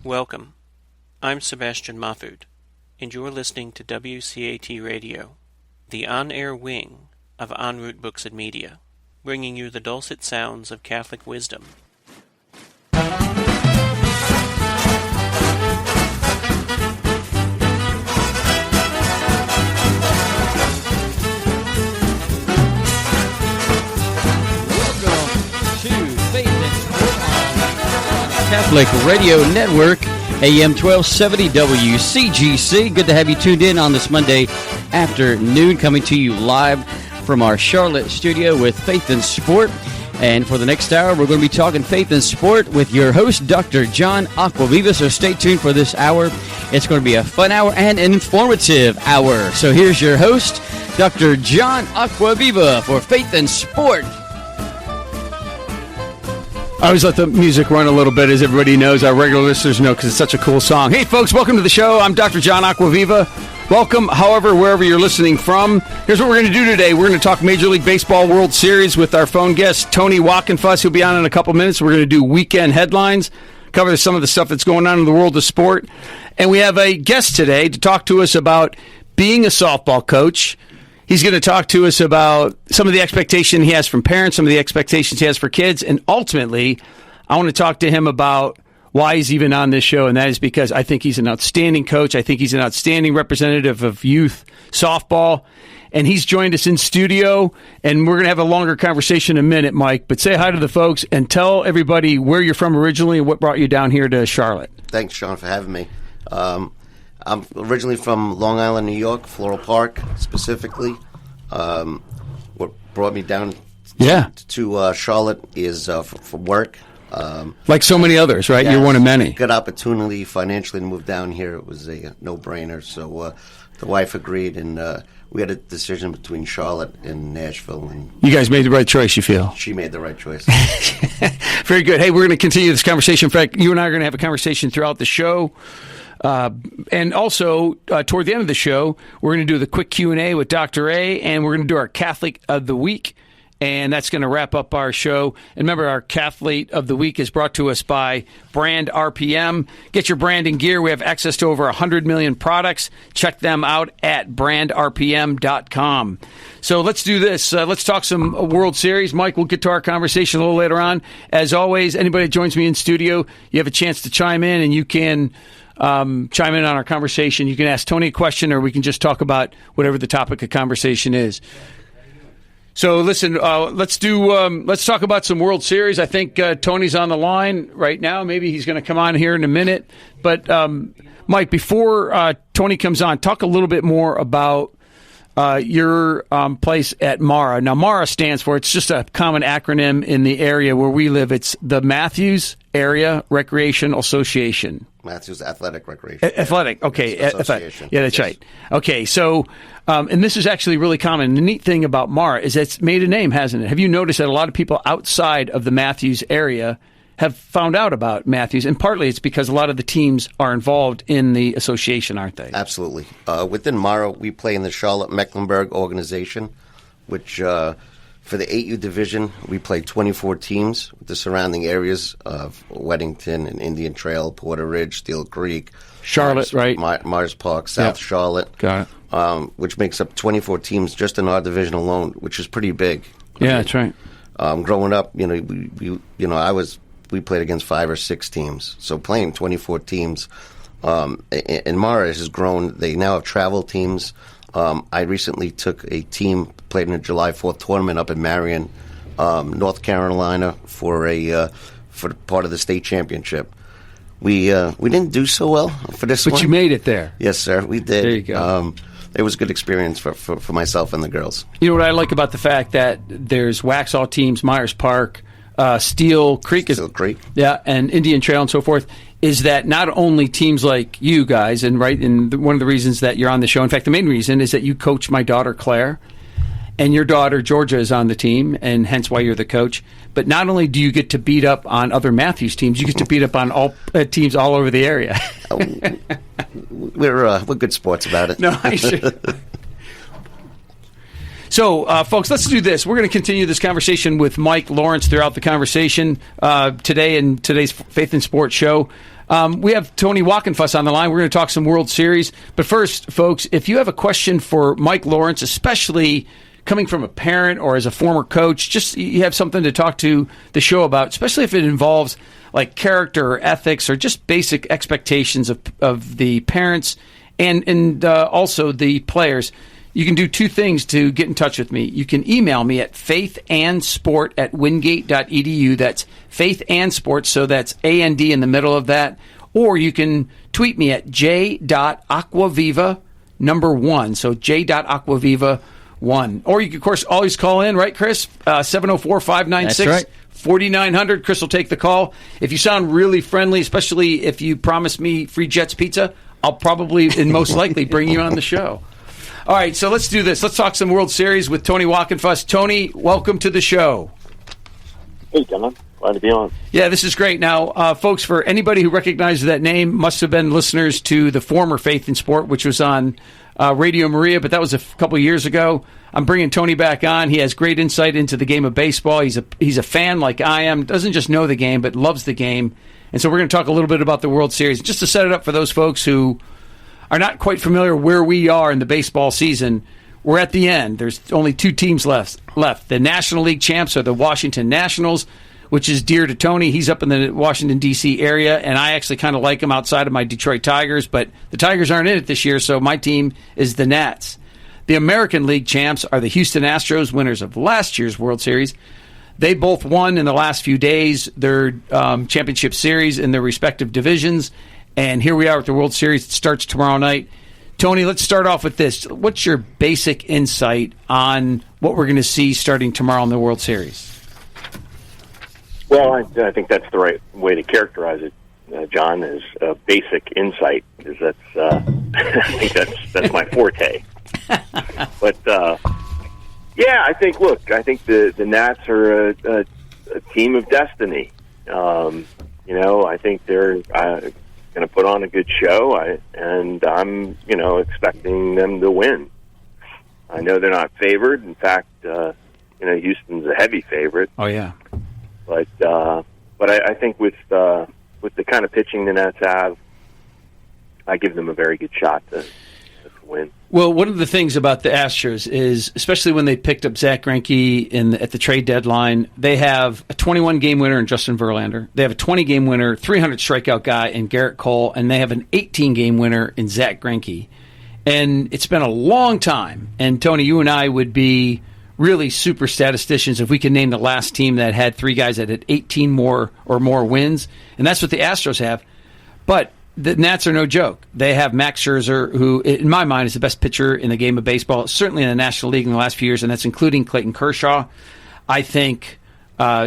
Welcome. I'm Sebastian Mahfood, and you're listening to WCAT Radio, the on-air wing of En Route Books and Media, bringing you the dulcet sounds of Catholic wisdom. Catholic Radio Network, AM 1270 WCGC. Good to have you tuned in on this Monday afternoon, coming to you live from our Charlotte studio with Faith and Sport. And for the next hour, we're going to be talking faith and sport with your host, Dr. John Acquaviva. So stay tuned for this hour. It's going to be a fun hour and an informative hour. So here's your host, Dr. John Acquaviva for Faith and Sport. I always let the music run a little bit, as everybody knows, our regular listeners know, because it's such a cool song. Hey, folks, welcome to the show. I'm Dr. John Acquaviva. Welcome, however, wherever you're listening from. Here's what we're going to do today. We're going to talk Major League Baseball World Series with our phone guest, Tony Wockenfuss. He'll be on in a couple minutes. We're going to do weekend headlines, cover some of the stuff that's going on in the world of sport. And we have a guest today to talk to us about being a softball coach. He's going to talk to us about some of the expectation he has from parents, some of the expectations he has for kids, and ultimately, I want to talk to him about why he's even on this show, and that is because I think he's an outstanding coach. I think he's an outstanding representative of youth softball, and he's joined us in studio, and we're going to have a longer conversation in a minute, Mike, but say hi to the folks and tell everybody where you're from originally and what brought you down here to Charlotte. Thanks, Sean, for having me. I'm originally from Long Island, New York, Floral Park, specifically. What brought me down to Charlotte is for work. Like so many others, right? Yes, you're one of many. Good opportunity financially to move down here. It was a no-brainer. So the wife agreed, and we had a decision between Charlotte and Nashville. And you guys made the right choice, you feel? She made the right choice. Very good. Hey, we're going to continue this conversation. In fact, you and I are going to have a conversation throughout the show. And also, toward the end of the show, we're going to do the quick Q&A with Dr. A, and we're going to do our Cathlete of the Week, and that's going to wrap up our show. And remember, our Cathlete of the Week is brought to us by Brand RPM. Get your branding gear. We have access to over 100 million products. Check them out at brandrpm.com. So let's do this. Let's talk some World Series. Mike, we'll get to our conversation a little later on. As always, anybody that joins me in studio, you have a chance to chime in, and you can chime in on our conversation. You can ask Tony a question, or we can just talk about whatever the topic of conversation is. So listen, let's talk about some World Series. I think Tony's on the line right now. Maybe he's going to come on here in a minute. But Mike, before Tony comes on, talk a little bit more about your place at MARA. Now, MARA stands for, it's just a common acronym in the area where we live. It's the Matthews Area Recreation Association. Matthews Athletic Recreation. Athletic, okay. Association. Yeah, that's right. Okay, so, and this is actually really common. The neat thing about MARA is it's made a name, hasn't it? Have you noticed that a lot of people outside of the Matthews area have found out about Matthews? And partly it's because a lot of the teams are involved in the association, aren't they? Absolutely. Within MARA, we play in the Charlotte-Mecklenburg organization, which for the 8U division, we play 24 teams with the surrounding areas of Weddington and Indian Trail, Porter Ridge, Steel Creek. Charlotte, right? Myers Park, South Charlotte. Got it. Which makes up 24 teams just in our division alone, which is pretty big. Yeah, that's right. Growing up, we played against 5 or 6 teams. So playing 24 teams, and MARA has grown. They now have travel teams. I recently took a team, played in a July 4th tournament up in Marion, North Carolina for part of the state championship. We didn't do so well for this one. But you made it there. Yes, sir, we did. There you go. It was a good experience for myself and the girls. You know what I like about the fact that there's Waxhaw teams, Myers Park, Steel Creek, yeah, and Indian Trail and so forth, is that not only teams like you guys, and one of the reasons that you're on the show, in fact, the main reason is that you coach my daughter Claire, and your daughter Georgia is on the team, and hence why you're the coach. But not only do you get to beat up on other Matthews teams, you get to beat up on all teams all over the area. We're good sports about it. No, I should. So, folks, let's do this. We're going to continue this conversation with Mike Lawrence throughout the conversation today in today's Faith and Sports show. We have Tony Wockenfuss on the line. We're going to talk some World Series. But first, folks, if you have a question for Mike Lawrence, especially coming from a parent or as a former coach, just you have something to talk to the show about, especially if it involves like character or ethics or just basic expectations of the parents and also the players, you can do two things to get in touch with me. You can email me at faithandsport@wingate.edu. That's faithandsport, so that's A-N-D in the middle of that. Or you can tweet me at j.acquaviva, number 1. So j.acquaviva1. Or you can, of course, always call in, right, Chris? 704-596-4900. Chris will take the call. If you sound really friendly, especially if you promise me free Jets pizza, I'll probably and most likely bring you on the show. All right, so let's do this. Let's talk some World Series with Tony Wockenfuss. Tony, welcome to the show. Hey, John. Glad to be on. Yeah, this is great. Now, folks, for anybody who recognizes that name, must have been listeners to the former Faith and Sport, which was on Radio Maria, but that was a couple years ago. I'm bringing Tony back on. He has great insight into the game of baseball. He's a fan like I am. Doesn't just know the game, but loves the game. And so we're going to talk a little bit about the World Series. Just to set it up for those folks who are not quite familiar where we are in the baseball season, we're at the end. There's only two teams left. The National League champs are the Washington Nationals, which is dear to Tony. He's up in the Washington, D.C. area, and I actually kind of like him outside of my Detroit Tigers, but the Tigers aren't in it this year, so my team is the Nats. The American League champs are the Houston Astros, winners of last year's World Series. They both won in the last few days their championship series in their respective divisions, and here we are with the World Series. It starts tomorrow night. Tony, let's start off with this. What's your basic insight on what we're going to see starting tomorrow in the World Series? Well, I think that's the right way to characterize it, John, is basic insight, because that's I think that's my forte. But yeah, I think the Nats are a team of destiny. I think they're going to put on a good show, and I'm expecting them to win. I know they're not favored. In fact, Houston's a heavy favorite. Oh yeah. But I think with the kind of pitching the Nats have, I give them a very good shot to win. Well, one of the things about the Astros is, especially when they picked up Zach Greinke at the trade deadline, they have a 21-game winner in Justin Verlander. They have a 20-game winner, 300-strikeout guy in Garrett Cole, and they have an 18-game winner in Zach Greinke. And it's been a long time. And, Tony, you and I would be really super statisticians if we could name the last team that had three guys that had 18 more or more wins. And that's what the Astros have. But the Nats are no joke. They have Max Scherzer, who, in my mind, is the best pitcher in the game of baseball, certainly in the National League in the last few years, and that's including Clayton Kershaw. I think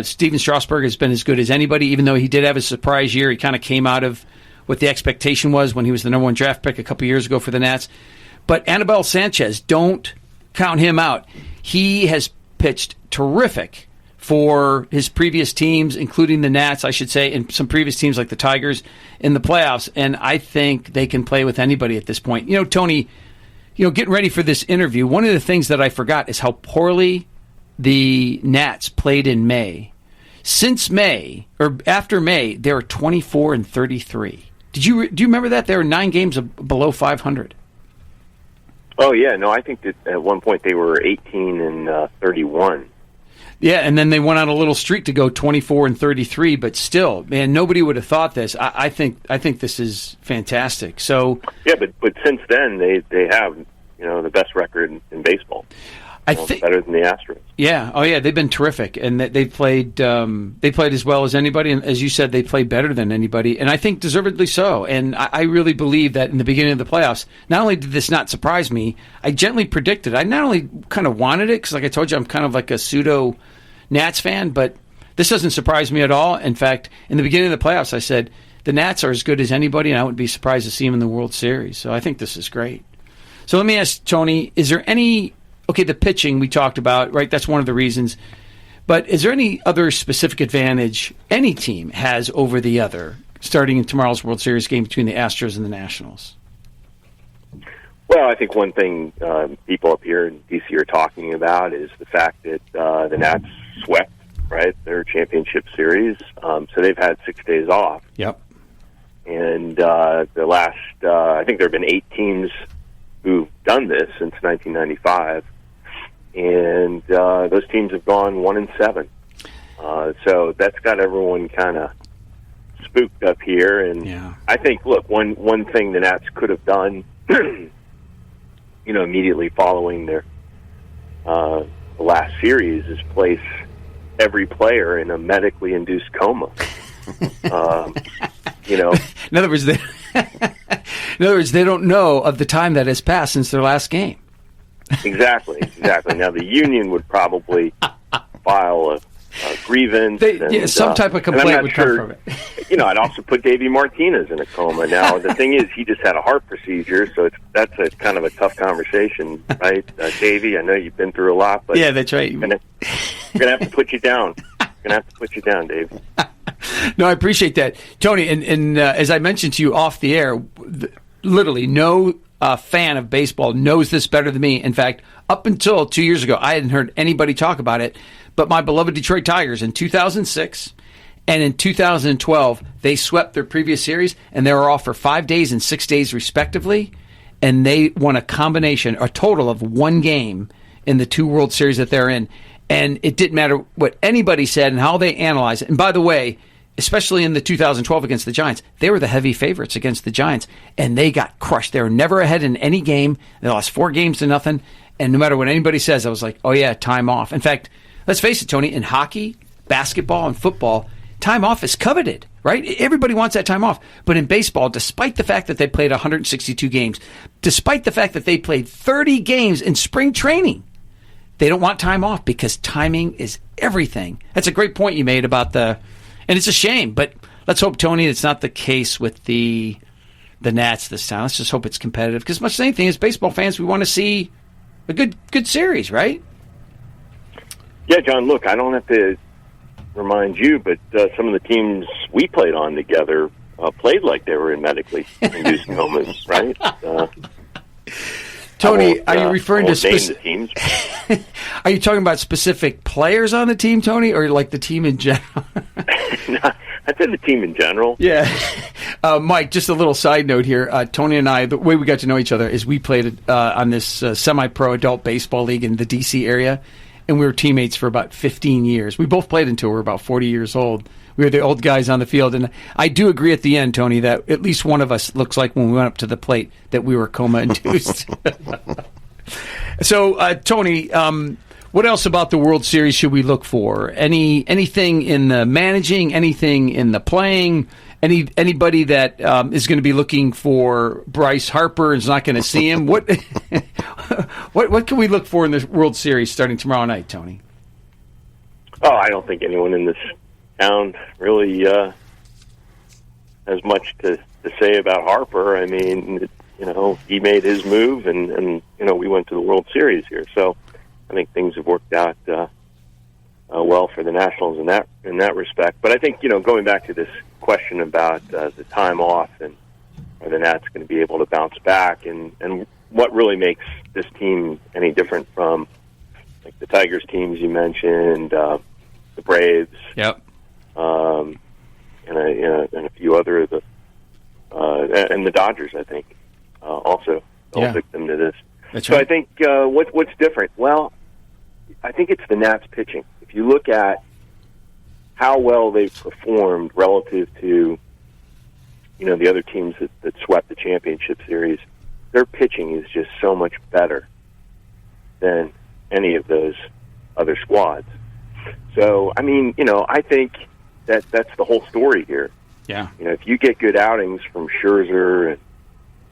Steven Strasburg has been as good as anybody, even though he did have a surprise year. He kind of came out of what the expectation was when he was the number one draft pick a couple years ago for the Nats. But Anibal Sanchez, don't count him out. He has pitched terrific for his previous teams, including the Nats, I should say, and some previous teams like the Tigers in the playoffs. And I think they can play with anybody at this point. Tony, getting ready for this interview, one of the things that I forgot is how poorly the Nats played in May. Since May, or after May, they were 24-33. Do you remember that? They were 9 games below 500. Oh, yeah. No, I think that at one point they were 18-31. Yeah, and then they went on a little streak to go 24-33, but still, man, nobody would have thought this. I think this is fantastic. So yeah, but since then they have the best record in baseball. I think better than the Astros. Yeah, oh yeah, they've been terrific, and they played as well as anybody, and as you said, they played better than anybody, and I think deservedly so. And I really believe that in the beginning of the playoffs, not only did this not surprise me, I gently predicted. I not only kind of wanted it because, like I told you, I'm kind of like a pseudo Nats fan, but this doesn't surprise me at all. In fact, in the beginning of the playoffs, I said the Nats are as good as anybody, and I wouldn't be surprised to see them in the World Series. So I think this is great. So let me ask Tony: is there any? Okay, the pitching we talked about, right? That's one of the reasons. But is there any other specific advantage any team has over the other, starting in tomorrow's World Series game between the Astros and the Nationals? Well, I think one thing people up here in D.C. are talking about is the fact that the Nats swept, right, their championship series. So they've had 6 days off. Yep. And the last, I think there have been 8 teams who've done this since 1995. And those teams have gone 1-7. So that's got everyone kind of spooked up here. And I think, look, one thing the Nats could have done, immediately following their the last series is place every player in a medically induced coma. In other words, they don't know of the time that has passed since their last game. Exactly. Now, the union would probably file a grievance. Some type of complaint would come from it. I'd also put Davey Martinez in a coma. Now, the thing is, he just had a heart procedure, so that's a kind of a tough conversation, right? Davey, I know you've been through a lot, but yeah, that's right. I'm going to have to put you down. Dave. No, I appreciate that, Tony. And as I mentioned to you off the air, literally no fan of baseball knows this better than me. In fact, up until 2 years ago, I hadn't heard anybody talk about it. But my beloved Detroit Tigers in 2006 and in 2012, they swept their previous series, and they were off for 5 days and 6 days respectively. And they won a total of 1 game in the 2 World Series that they're in. And it didn't matter what anybody said and how they analyzed it. And by the way, especially in the 2012 against the Giants, they were the heavy favorites against the Giants, and they got crushed. They were never ahead in any game. They lost 4 games to nothing. And no matter what anybody says, I was like, oh, yeah, time off. In fact, let's face it, Tony, in hockey, basketball, and football, time off is coveted, right? Everybody wants that time off. But in baseball, despite the fact that they played 162 games, despite the fact that they played 30 games in spring training, they don't want time off because timing is everything. That's a great point you made about and it's a shame, but let's hope, Tony, it's not the case with the Nats this time. Let's just hope it's competitive because much as anything, as baseball fans, we want to see a good series, right? Yeah, John, look, I don't have to remind you, but some of the teams we played on together played like they were in medically induced comas, right? Tony, are you referring to specific teams? Are you talking about specific players on the team, Tony, or like the team in general? I said the team in general. Yeah. Mike, just a little side note here. Tony and I, the way we got to know each other is we played on this semi-pro adult baseball league in the D.C. area, and we were teammates for about 15 years. We both played until we were about 40 years old. We were the old guys on the field, and I do agree at the end, Tony, that at least one of us looks like when we went up to the plate that we were coma-induced. So, Tony, what else about the World Series should we look for? Anything in the managing, anything in the playing, anybody that is going to be looking for Bryce Harper and is not going to see him? What can we look for in the World Series starting tomorrow night, Tony? Oh, I don't think anyone in this town really has much to say about Harper. I mean, he made his move, and we went to the World Series here. So I think things have worked out well for the Nationals in that respect. But I think going back to this question about the time off and are the Nats going to be able to bounce back, and what really makes this team any different from like the Tigers teams you mentioned, the Braves. Yep. And a few other of the and the Dodgers, I think, also fell victim to this. That's so right. I think what's different? Well, I think it's the Nats pitching. If you look at how well they've performed relative to the other teams that swept the championship series, their pitching is just so much better than any of those other squads. So, I mean, I think that's the whole story here. Yeah. If you get good outings from Scherzer and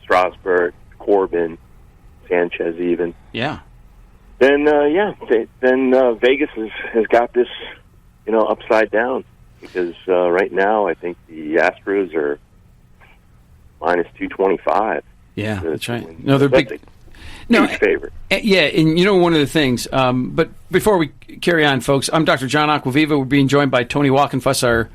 Strasburg, Corbin, Sanchez even. Yeah. Then, Vegas has got this, upside down because right now I think the Astros are minus 225. Yeah, that's right. No, they're big. Huge favorite. Yeah, and one of the things, but before we carry on, folks, I'm Dr. John Acquaviva. We're being joined by Tony Wockenfuss, our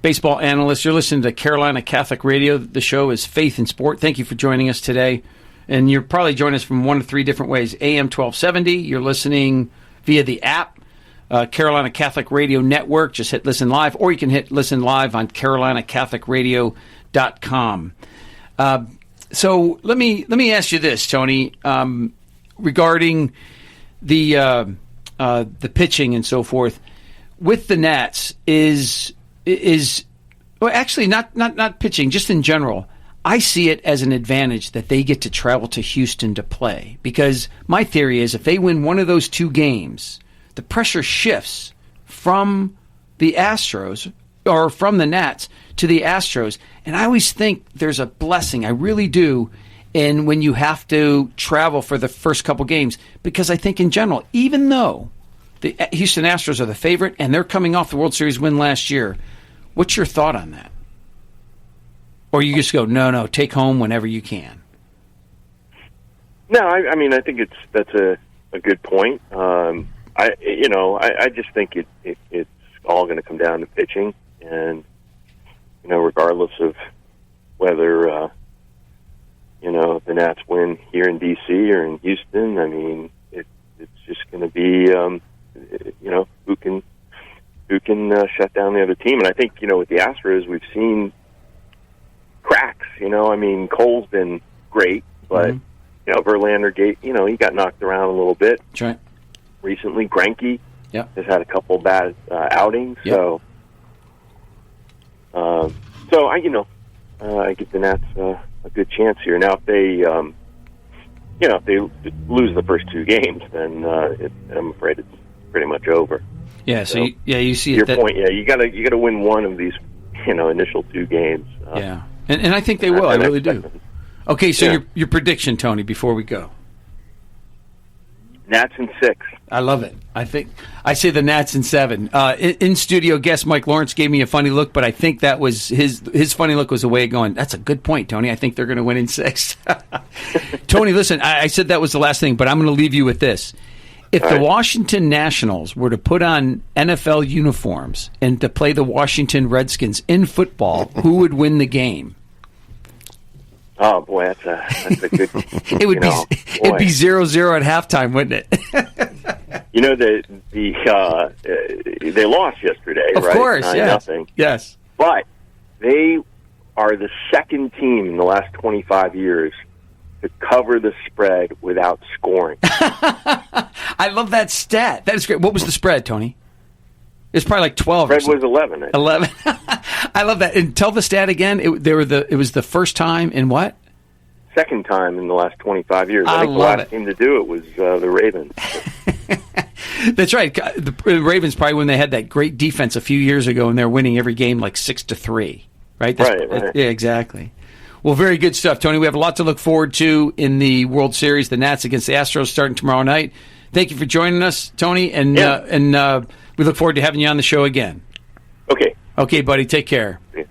baseball analyst. You're listening to Carolina Catholic Radio. The show is Faith in Sport. Thank you for joining us today. And you're probably joining us from one of three different ways. AM 1270, you're listening via the app, Carolina Catholic Radio Network. Just hit listen live, or you can hit listen live on carolinacatholicradio.com. So let me ask you this, Tony, regarding the pitching and so forth with the Nats is well, actually not pitching, just in general. I see it as an advantage that they get to travel to Houston to play, because my theory is if they win one of those two games, the pressure shifts from the Astros or from the Nats to the Astros. And I always think there's a blessing, I really do, in when you have to travel for the first couple games, because I think in general, even though the Houston Astros are the favorite and they're coming off the World Series win last year, what's your thought on that? Or you just go, no, take home whenever you can? No, I mean, I think that's a good point. I just think it's all going to come down to pitching, and regardless of whether the Nats win here in D.C. or in Houston, I mean, it's just going to be who can shut down the other team. And I think with the Astros, we've seen cracks. I mean, Cole's been great, but Verlander he got knocked around a little bit. That's right. Recently, Greinke has had a couple bad outings. Yep. So I give the Nats a good chance here. Now, if they if they lose the first two games, then I'm afraid it's pretty much over. Yeah. So you see your point. Yeah, you got to win one of these initial two games. Yeah, and I think they will. I really do. Okay, so your prediction, Tony, before we go. Nats in 6. I love it. I say the Nats in 7. In studio guest Mike Lawrence gave me a funny look, but I think that was his funny look was a way of going, that's a good point, Tony. I think they're going to win in 6. Tony, listen, I said that was the last thing, but I'm going to leave you with this. If the Washington Nationals were to put on NFL uniforms and to play the Washington Redskins in football, who would win the game? Oh boy, that's a good. It would it'd be 0-0 at halftime, wouldn't it? They lost yesterday, of right? Course, 9-0. Yes. But they are the second team in the last 25 years to cover the spread without scoring. I love that stat. That is great. What was the spread, Tony? It's probably like 12. Spread was 11. 11. I love that. And tell the stat again. It was the first time in what? Second time in the last 25 years. I think the last team to do it was the Ravens. That's right. The Ravens probably when they had that great defense a few years ago, and they're winning every game like 6-3. Right. Right. Yeah. Exactly. Well, very good stuff, Tony. We have a lot to look forward to in the World Series. The Nats against the Astros starting tomorrow night. Thank you for joining us, Tony, and we look forward to having you on the show again. Okay. Okay, buddy. Take care. Yeah.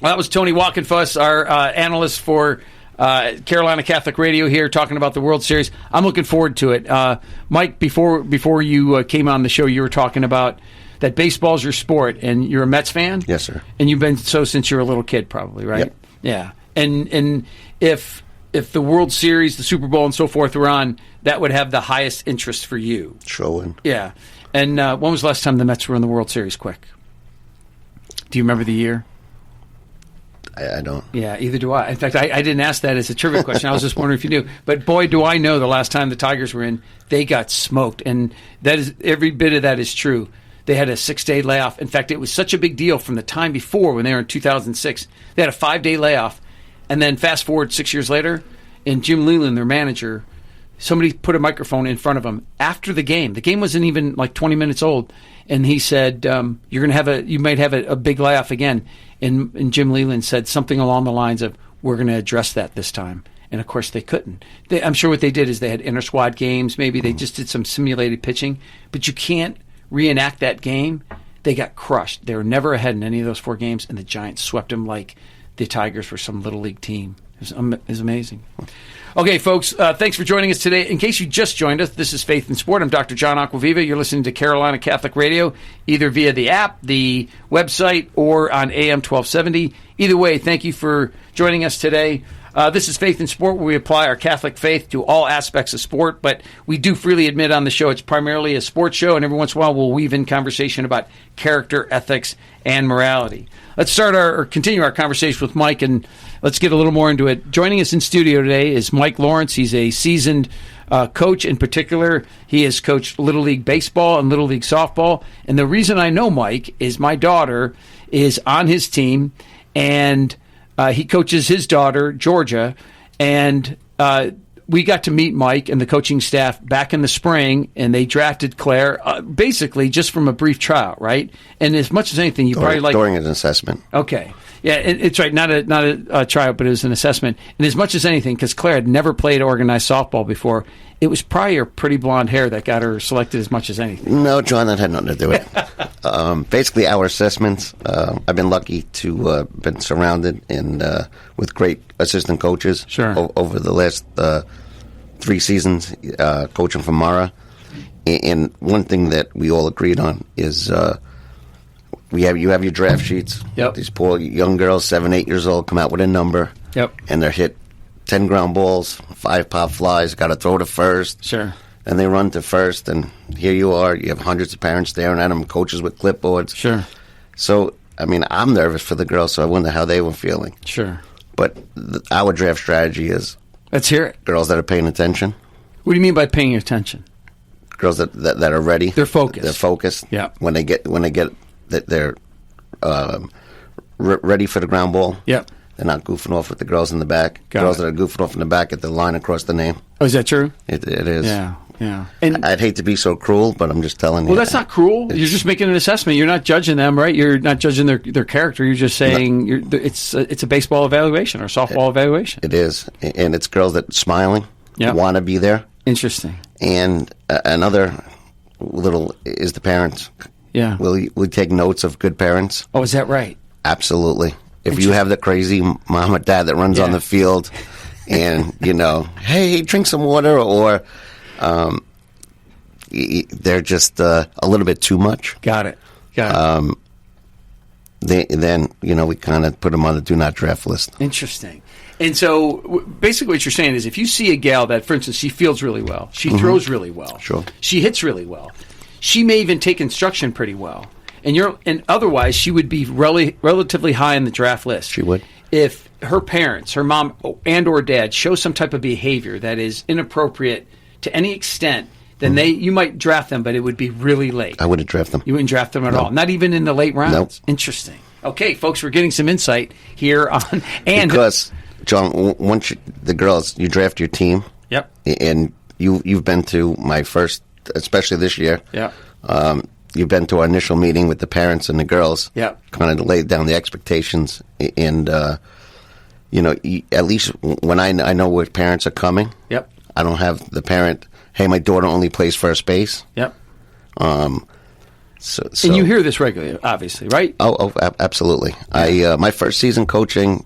Well, that was Tony Wockenfuss, our analyst for Carolina Catholic Radio here, talking about the World Series. I'm looking forward to it. Mike, before you came on the show, you were talking about that baseball's your sport, and you're a Mets fan? Yes, sir. And you've been so since you were a little kid, probably, right? Yep. Yeah. And if the World Series, the Super Bowl, and so forth were on, that would have the highest interest for you. Sure would. Yeah. And when was the last time the Mets were in the World Series? Quick. Do you remember the year? I don't. Yeah, either do I. In fact, I didn't ask that as a trivia question. I was just wondering if you knew. But boy, do I know the last time the Tigers were in, they got smoked. And that is every bit of that is true. They had a 6-day layoff. In fact, it was such a big deal from the time before when they were in 2006. They had a 5-day layoff. And then fast forward 6 years later, and Jim Leland, their manager, somebody put a microphone in front of him after the game. The game wasn't even like 20 minutes old. And he said, you might have a big layoff again. And Jim Leland said something along the lines of, we're going to address that this time. And, of course, they couldn't. I'm sure what they did is they had inter-squad games. Maybe they just did some simulated pitching. But you can't reenact that game. They got crushed. They were never ahead in any of those 4 games, and the Giants swept them like the Tigers were some little league team. It was amazing. Okay, folks, thanks for joining us today. In case you just joined us, this is Faith and Sport. I'm Dr. John Acquaviva. You're listening to Carolina Catholic Radio, either via the app, the website, or on AM 1270. Either way, thank you for joining us today. This is Faith in Sport, where we apply our Catholic faith to all aspects of sport, but we do freely admit on the show it's primarily a sports show, and every once in a while we'll weave in conversation about character, ethics, and morality. Let's continue our conversation with Mike, and let's get a little more into it. Joining us in studio today is Mike Lawrence. He's a seasoned coach. In particular, he has coached Little League baseball and Little League softball. And the reason I know Mike is my daughter is on his team, and he coaches his daughter, Georgia, and we got to meet Mike and the coaching staff back in the spring, and they drafted Claire basically just from a brief tryout, right? And as much as anything, during an assessment. Okay. Yeah, it's right. Not a tryout, but it was an assessment. And as much as anything, because Claire had never played organized softball before, it was probably her pretty blonde hair that got her selected as much as anything. No, John, that had nothing to do with it. Basically, our assessments, I've been lucky to been surrounded with great assistant coaches over the last 3 seasons, coaching for Mara. And one thing that we all agreed on is you have your draft sheets. Yep. These poor young girls, 7, 8 years old, come out with a number. Yep. And they're hit 10 ground balls, 5 pop flies, got to throw to first. Sure. And they run to first, and here you are. You have hundreds of parents staring at them, coaches with clipboards. Sure. So, I mean, I'm nervous for the girls, so I wonder how they were feeling. Sure. But our draft strategy is... Let's hear it. Girls that are paying attention. What do you mean by paying attention? Girls that are ready. They're focused. They're focused. Yeah. When they get that they're ready for the ground ball. Yeah. They're not goofing off with the girls in the back. Girls that are goofing off in the back at the line across the name. Oh, is that true? It is. Yeah. And I'd hate to be so cruel, but I'm just telling you. Well, that's not cruel. You're just making an assessment. You're not judging them, right? You're not judging their character. You're just saying it's a baseball evaluation or softball evaluation. It is, and it's girls that smiling, want to be there. Interesting. And another little is the parents. Yeah. We take notes of good parents. Oh, is that right? Absolutely. If you have the crazy mom or dad that runs on the field and, hey, drink some water, or they're just a little bit too much. Got it. Then, we kind of put them on the do not draft list. Interesting. And so basically what you're saying is if you see a gal that, for instance, she fields really well, she throws really well, sure, she hits really well, she may even take instruction pretty well, and otherwise she would be relatively high on the draft list. She would. If her parents, her mom and or dad, show some type of behavior that is inappropriate to any extent, then you might draft them, but it would be really late. I wouldn't draft them. You wouldn't draft them at all? Not even in the late rounds? Nope. Interesting. Okay, folks, we're getting some insight here on... Because, John, once the girls, you draft your team. Yep. And you've been to my first, especially this year. Yeah. You've been to our initial meeting with the parents and the girls. Yeah. Kind of laid down the expectations. And, at least when I know where parents are coming. Yep. I don't have the parent, hey, my daughter only plays first base. Yep. So, and you hear this regularly, obviously, right? Oh, absolutely. Yeah. My first season coaching,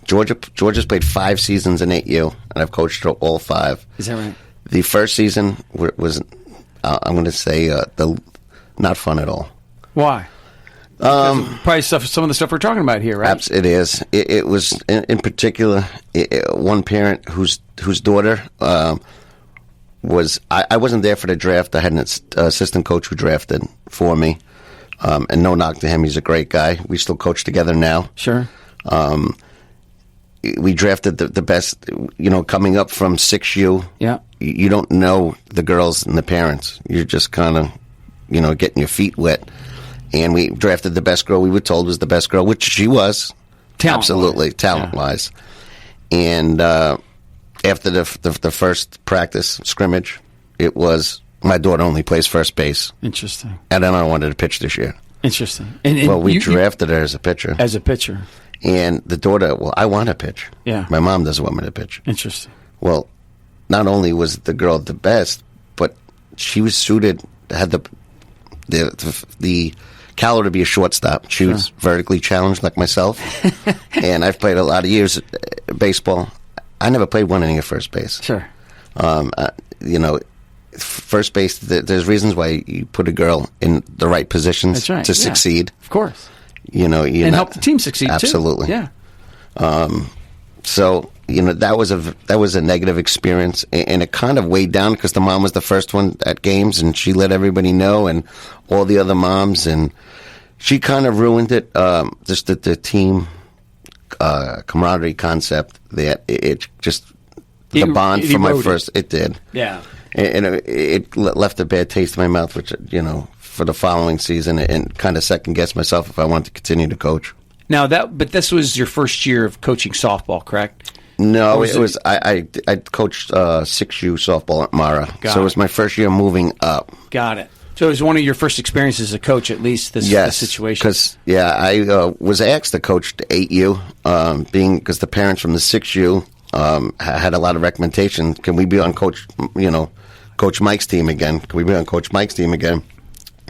Georgia's played 5 seasons in 8U, and I've coached her all 5. Is that right? The first season was, I'm going to say, not fun at all. Why? Probably some of the stuff we're talking about here, right? It is. It was, in particular, one parent whose daughter was... I wasn't there for the draft. I had an assistant coach who drafted for me. And no knock to him. He's a great guy. We still coach together now. Sure. We drafted the best, coming up from 6U. Yeah. You don't know the girls and the parents. You're just kind of, getting your feet wet. And we drafted the best girl we were told was the best girl, which she was. Absolutely, talent-wise. Yeah. And after the first practice scrimmage, it was, my daughter only plays first base. Interesting. And then I wanted to pitch this year. Interesting. And we drafted her as a pitcher. As a pitcher. And the daughter, I want to pitch. Yeah. My mom doesn't want me to pitch. Interesting. Well, not only was the girl the best, but she was suited, had the caliber to be a shortstop. She was vertically challenged like myself. And I've played a lot of years baseball. I never played one inning at first base. Sure. First base, there's reasons why you put a girl in the right positions to succeed. Of course. And help the team succeed, absolutely. too. Yeah. So that was a negative experience, and it kind of weighed down because the mom was the first one at games, and she let everybody know, and all the other moms, and she kind of ruined it. Just the team camaraderie concept. The bond for my first. It did. Yeah. And it left a bad taste in my mouth, which for the following season, and kind of second guessed myself if I wanted to continue to coach. Now but this was your first year of coaching softball, correct? No, it was. I coached 6U softball at Mara, so it was my first year moving up. Got it. So it was one of your first experiences as a coach, at least this situation. Because I was asked to coach the 8U, because the parents from the 6U had a lot of recommendation. Can we be on Coach Mike's team again? Can we be on Coach Mike's team again?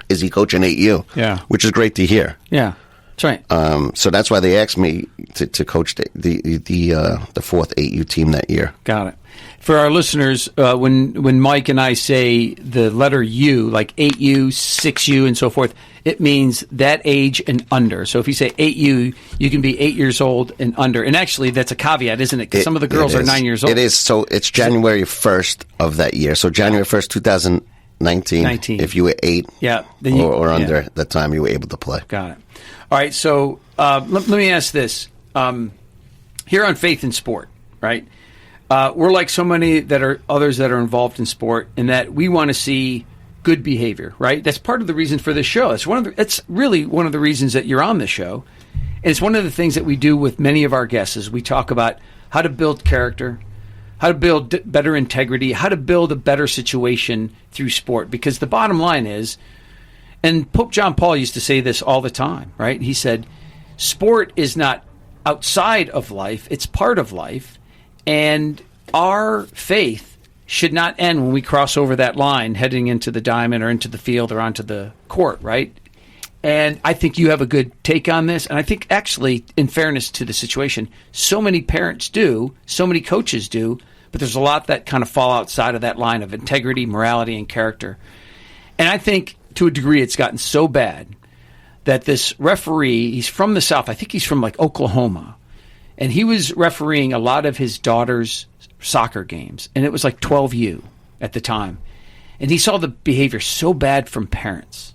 Is he coaching 8U? Yeah, which is great to hear. Yeah. That's right. So that's why they asked me to coach the fourth 8U team that year. Got it. For our listeners, when Mike and I say the letter U, like 8U, 6U, and so forth, it means that age and under. So if you say 8U, you can be 8 years old and under. And actually, that's a caveat, isn't it? Because some of the girls are 9 years old. It is. So it's January 1st of that year. So January 1st, 2019. If you were 8 or under at the time, you were able to play. Got it. All right, so let me ask this. Here on Faith in Sport, right, we're like so many others that are involved in sport in that we want to see good behavior, right? That's part of the reason for this show. It's really one of the reasons that you're on the show. And it's one of the things that we do with many of our guests is we talk about how to build character, how to build better integrity, how to build a better situation through sport. Because the bottom line is, and Pope John Paul used to say this all the time, right? He said, sport is not outside of life, it's part of life. And our faith should not end when we cross over that line heading into the diamond or into the field or onto the court, right? And I think you have a good take on this. And I think actually, in fairness to the situation, so many parents do, so many coaches do, but there's a lot that kind of fall outside of that line of integrity, morality, and character. And I think to a degree it's gotten so bad that this referee, he's from the South, I think he's from like Oklahoma, and he was refereeing a lot of his daughter's soccer games, and it was like 12U at the time. And he saw the behavior so bad from parents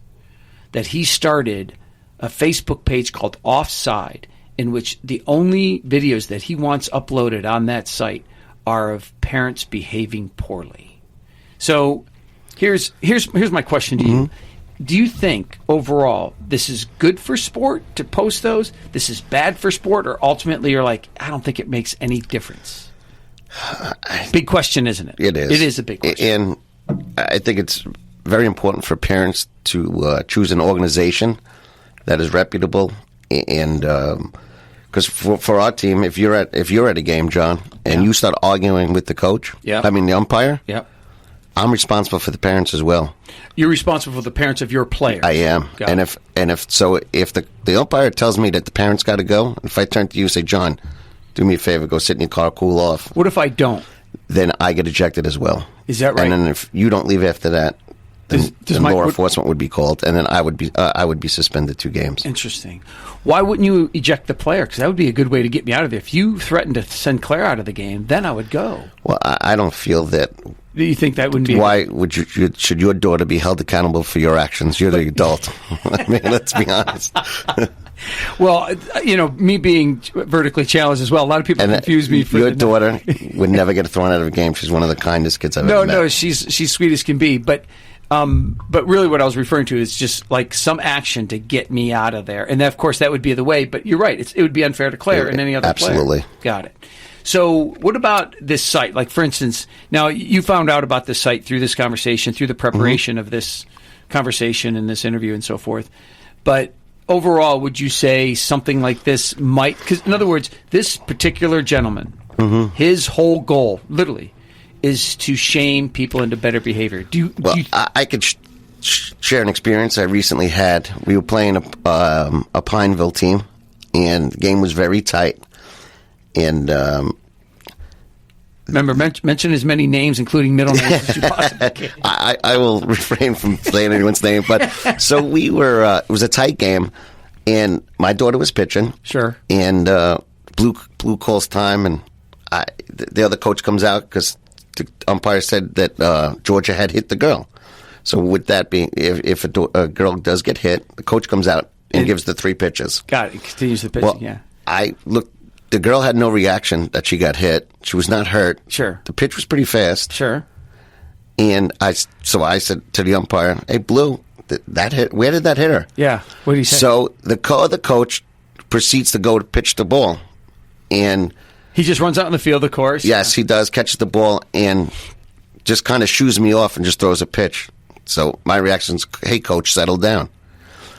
that he started a Facebook page called Offside, in which the only videos that he wants uploaded on that site are of parents behaving poorly. So here's my question to you. Do you think overall this is good for sport to post those? This is bad for sport, or ultimately you're like, I don't think it makes any difference? Big question, isn't it? It is. It is a big question. And I think it's very important for parents to choose an organization that is reputable. And because for our team, if you're at a game, John, and you start arguing with the coach, the umpire, I'm responsible for the parents as well. You're responsible for the parents of your player. I am. And if the umpire tells me that the parents got to go, if I turn to you and say, John, do me a favor, go sit in your car, cool off. What if I don't? Then I get ejected as well. Is that right? And then if you don't leave after that, then law enforcement would be called, and then I would be suspended 2 games. Interesting. Why wouldn't you eject the player? Because that would be a good way to get me out of there. If you threatened to send Claire out of the game, then I would go. Well, I don't feel that. Do you think that wouldn't be? Why should your daughter be held accountable for your actions? You're the adult. I mean, let's be honest. Well, me being vertically challenged as well, a lot of people confuse me for your daughter would never get thrown out of a game. She's one of the kindest kids I've ever met. No, she's sweet as can be, but really what I was referring to is just like some action to get me out of there. And of course that would be the way, but you're right, it would be unfair to Claire and any other player. Absolutely. Got it. So what about this site? Like, for instance, now you found out about this site through this conversation, through the preparation of this conversation and this interview and so forth. But overall, would you say something like this might, because in other words, this particular gentleman, his whole goal, literally, is to shame people into better behavior. I could share an experience I recently had. We were playing a Pineville team, and the game was very tight. And remember, mention as many names, including middle names, as you possibly can. I will refrain from saying anyone's name. But so we were. It was a tight game, and my daughter was pitching. Sure. And Blue calls time, and the other coach comes out because the umpire said that Georgia had hit the girl. So with that being, if a girl does get hit, the coach comes out and gives the 3 pitches. Got it. Continues the pitching, Well, yeah. I looked. The girl had no reaction that she got hit. She was not hurt. Sure. The pitch was pretty fast. Sure. And I said to the umpire, "Hey, Blue, that hit. Where did that hit her?" Yeah. What did he say? So the coach proceeds to go to pitch the ball, and he just runs out in the field, of course. yes, he does, catches the ball and just kind of shoos me off and just throws a pitch. So my reaction is, "Hey, coach, settle down."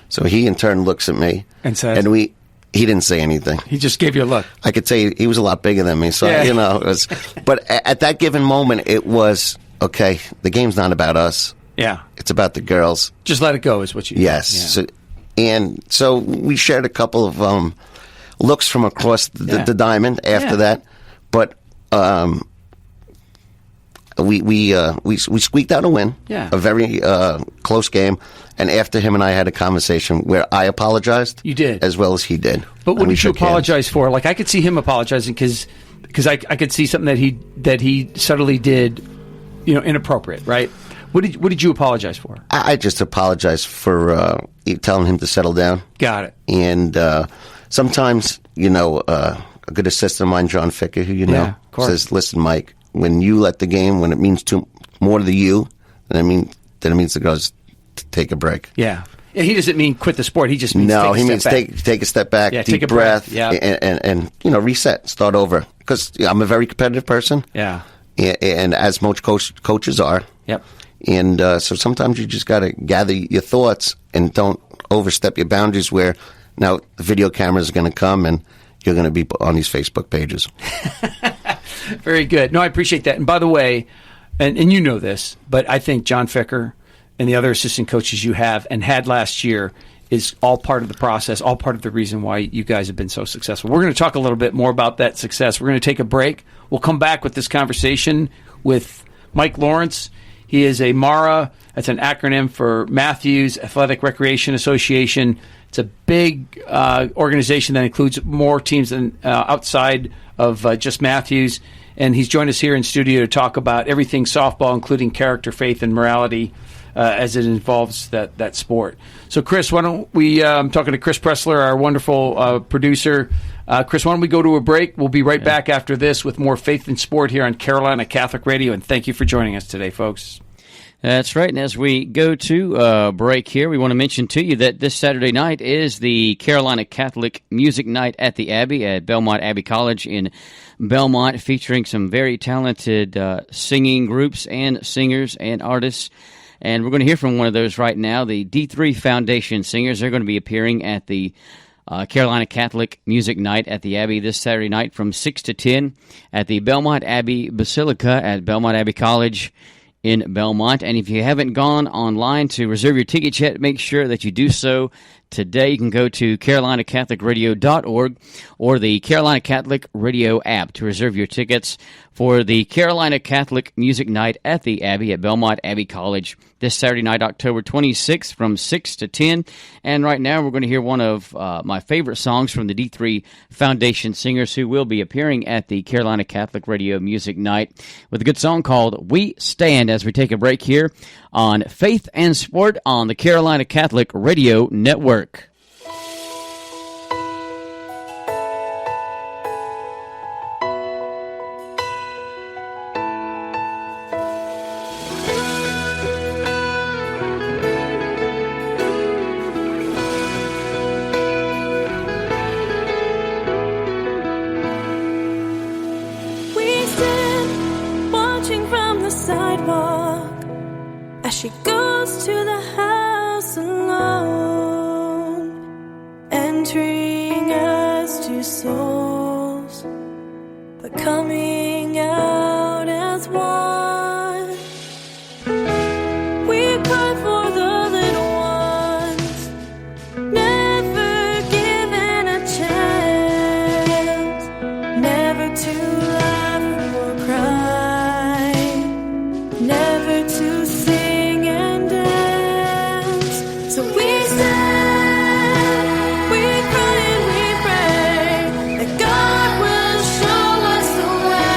So he in turn looks at me And says, and he didn't say anything. He just gave you a look. I could say he was a lot bigger than me, so Yeah. it was. But at that given moment, it was okay. The game's not about us; Yeah. it's about the girls. Just let it go is what you Yes. Yeah. So we shared a couple of looks from across the diamond after Yeah. that, but we squeaked out a win. Yeah. A very close game. And after him and I had a conversation where I apologized. You did. As well as he did. But And what we did you shook hands. apologize for? Like, I could see him apologizing because I could see something that he subtly did, inappropriate, right? What did you apologize for? I just apologized for telling him to settle down. Got it. And sometimes, a good assistant of mine, John Ficker, who you know, of course. says, "Listen, Mike, when you let the game, when it means more to you, then it means the girls take a break." Yeah. And he doesn't mean quit the sport. He just means No, take he a means step back. take a step back, Yeah, deep take a breath, breath, yeah. and reset, start over. Because I'm a very competitive person, Yeah. and as most coaches are. Yep. And so sometimes you just got to gather your thoughts and don't overstep your boundaries where now the video cameras are going to come and you're going to be on these Facebook pages. Very good. No, I appreciate that. And by the way, and you know this, but I think John Ficker and the other assistant coaches you have and had last year is all part of the process, all part of the reason why you guys have been so successful. We're going to talk a little bit more about that success. We're going to take a break. We'll come back with this conversation with Mike Lawrence. He is a MARA. That's an acronym for Matthews Athletic Recreation Association. It's a big organization that includes more teams than outside of just Matthews. And he's joined us here in studio to talk about everything softball, including character, faith, and morality as it involves that sport. So, Chris, why don't we, I'm talking to Chris Pressler, our wonderful producer. Chris, why don't we go to a break? We'll be right back after this with more Faith in Sport here on Carolina Catholic Radio. And thank you for joining us today, folks. That's right. And as we go to break here, we want to mention to you that this Saturday night is the Carolina Catholic Music Night at the Abbey at Belmont Abbey College in Belmont, featuring some very talented singing groups and singers and artists. And we're going to hear from one of those right now, the D3 Foundation Singers. They're going to be appearing at the Carolina Catholic Music Night at the Abbey this Saturday night from 6 to 10 at the Belmont Abbey Basilica at Belmont Abbey College in Belmont. And if you haven't gone online to reserve your tickets yet, make sure that you do so today. You can go to carolinacatholicradio.org or the Carolina Catholic Radio app to reserve your tickets for the Carolina Catholic Music Night at the Abbey at Belmont Abbey College this Saturday night, October 26th from 6 to 10. And right now we're going to hear one of my favorite songs from the D3 Foundation Singers who will be appearing at the Carolina Catholic Radio Music Night with a good song called We Stand, as we take a break here on Faith and Sport on the Carolina Catholic Radio Network. She goes to the house alone, entering as two souls, but coming out as one. We cry for the little ones, never given a chance, never to laugh or cry, never to sing. So we stand, we cry and we pray that God will show us the way.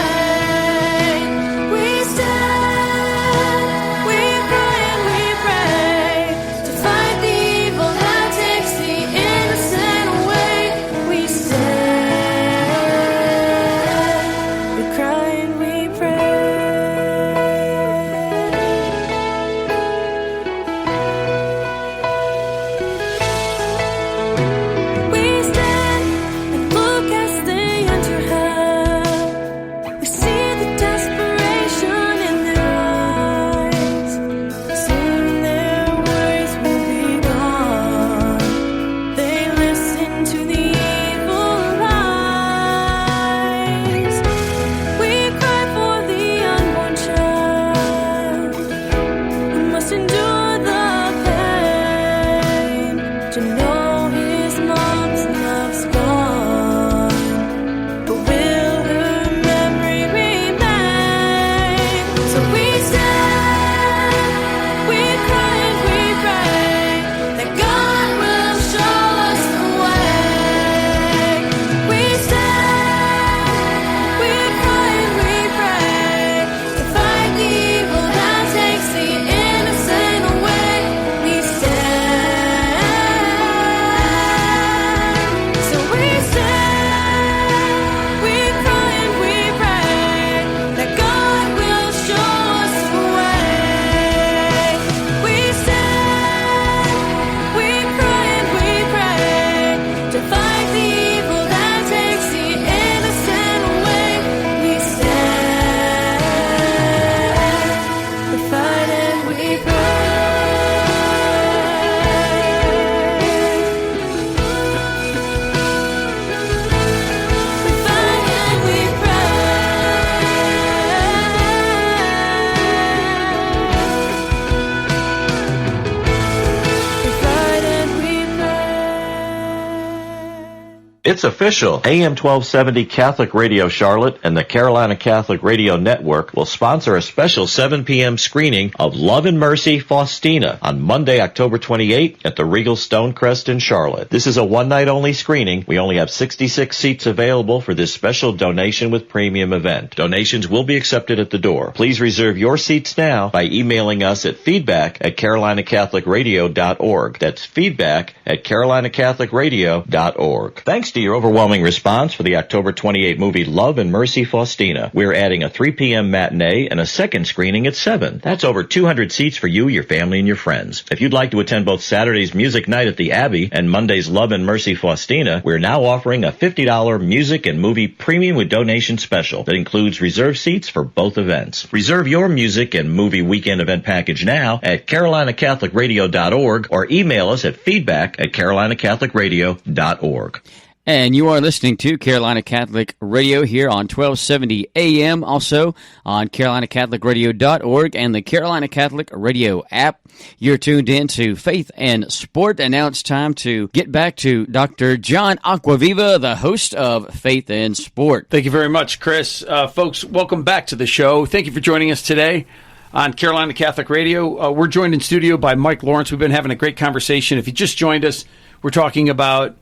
It's official. AM 1270 Catholic Radio Charlotte and the Carolina Catholic Radio Network will sponsor a special 7 p.m. screening of Love and Mercy Faustina on Monday, October 28th at the Regal Stonecrest in Charlotte. This is a one-night-only screening. We only have 66 seats available for this special donation with premium event. Donations will be accepted at the door. Please reserve your seats now by emailing us at feedback@carolinacatholicradio.org. That's feedback@carolinacatholicradio.org. Thanks to your overwhelming response for the October 28 movie Love and Mercy Faustina, we're adding a 3 p.m. matinee and a second screening at 7. That's over 200 seats for you, your family, and your friends. If you'd like to attend both Saturday's Music Night at the Abbey and Monday's Love and Mercy Faustina, we're now offering a $50 music and movie premium with donation special that includes reserved seats for both events. Reserve your music and movie weekend event package now at carolinacatholicradio.org or email us at feedback@carolinacatholicradio.org. And you are listening to Carolina Catholic Radio here on 1270 AM, also on carolinacatholicradio.org and the Carolina Catholic Radio app. You're tuned in to Faith and Sport, and now it's time to get back to Dr. John Acquaviva, the host of Faith and Sport. Thank you very much, Chris. Folks, welcome back to the show. Thank you for joining us today on Carolina Catholic Radio. We're joined in studio by Mike Lawrence. We've been having a great conversation. If you just joined us, we're talking about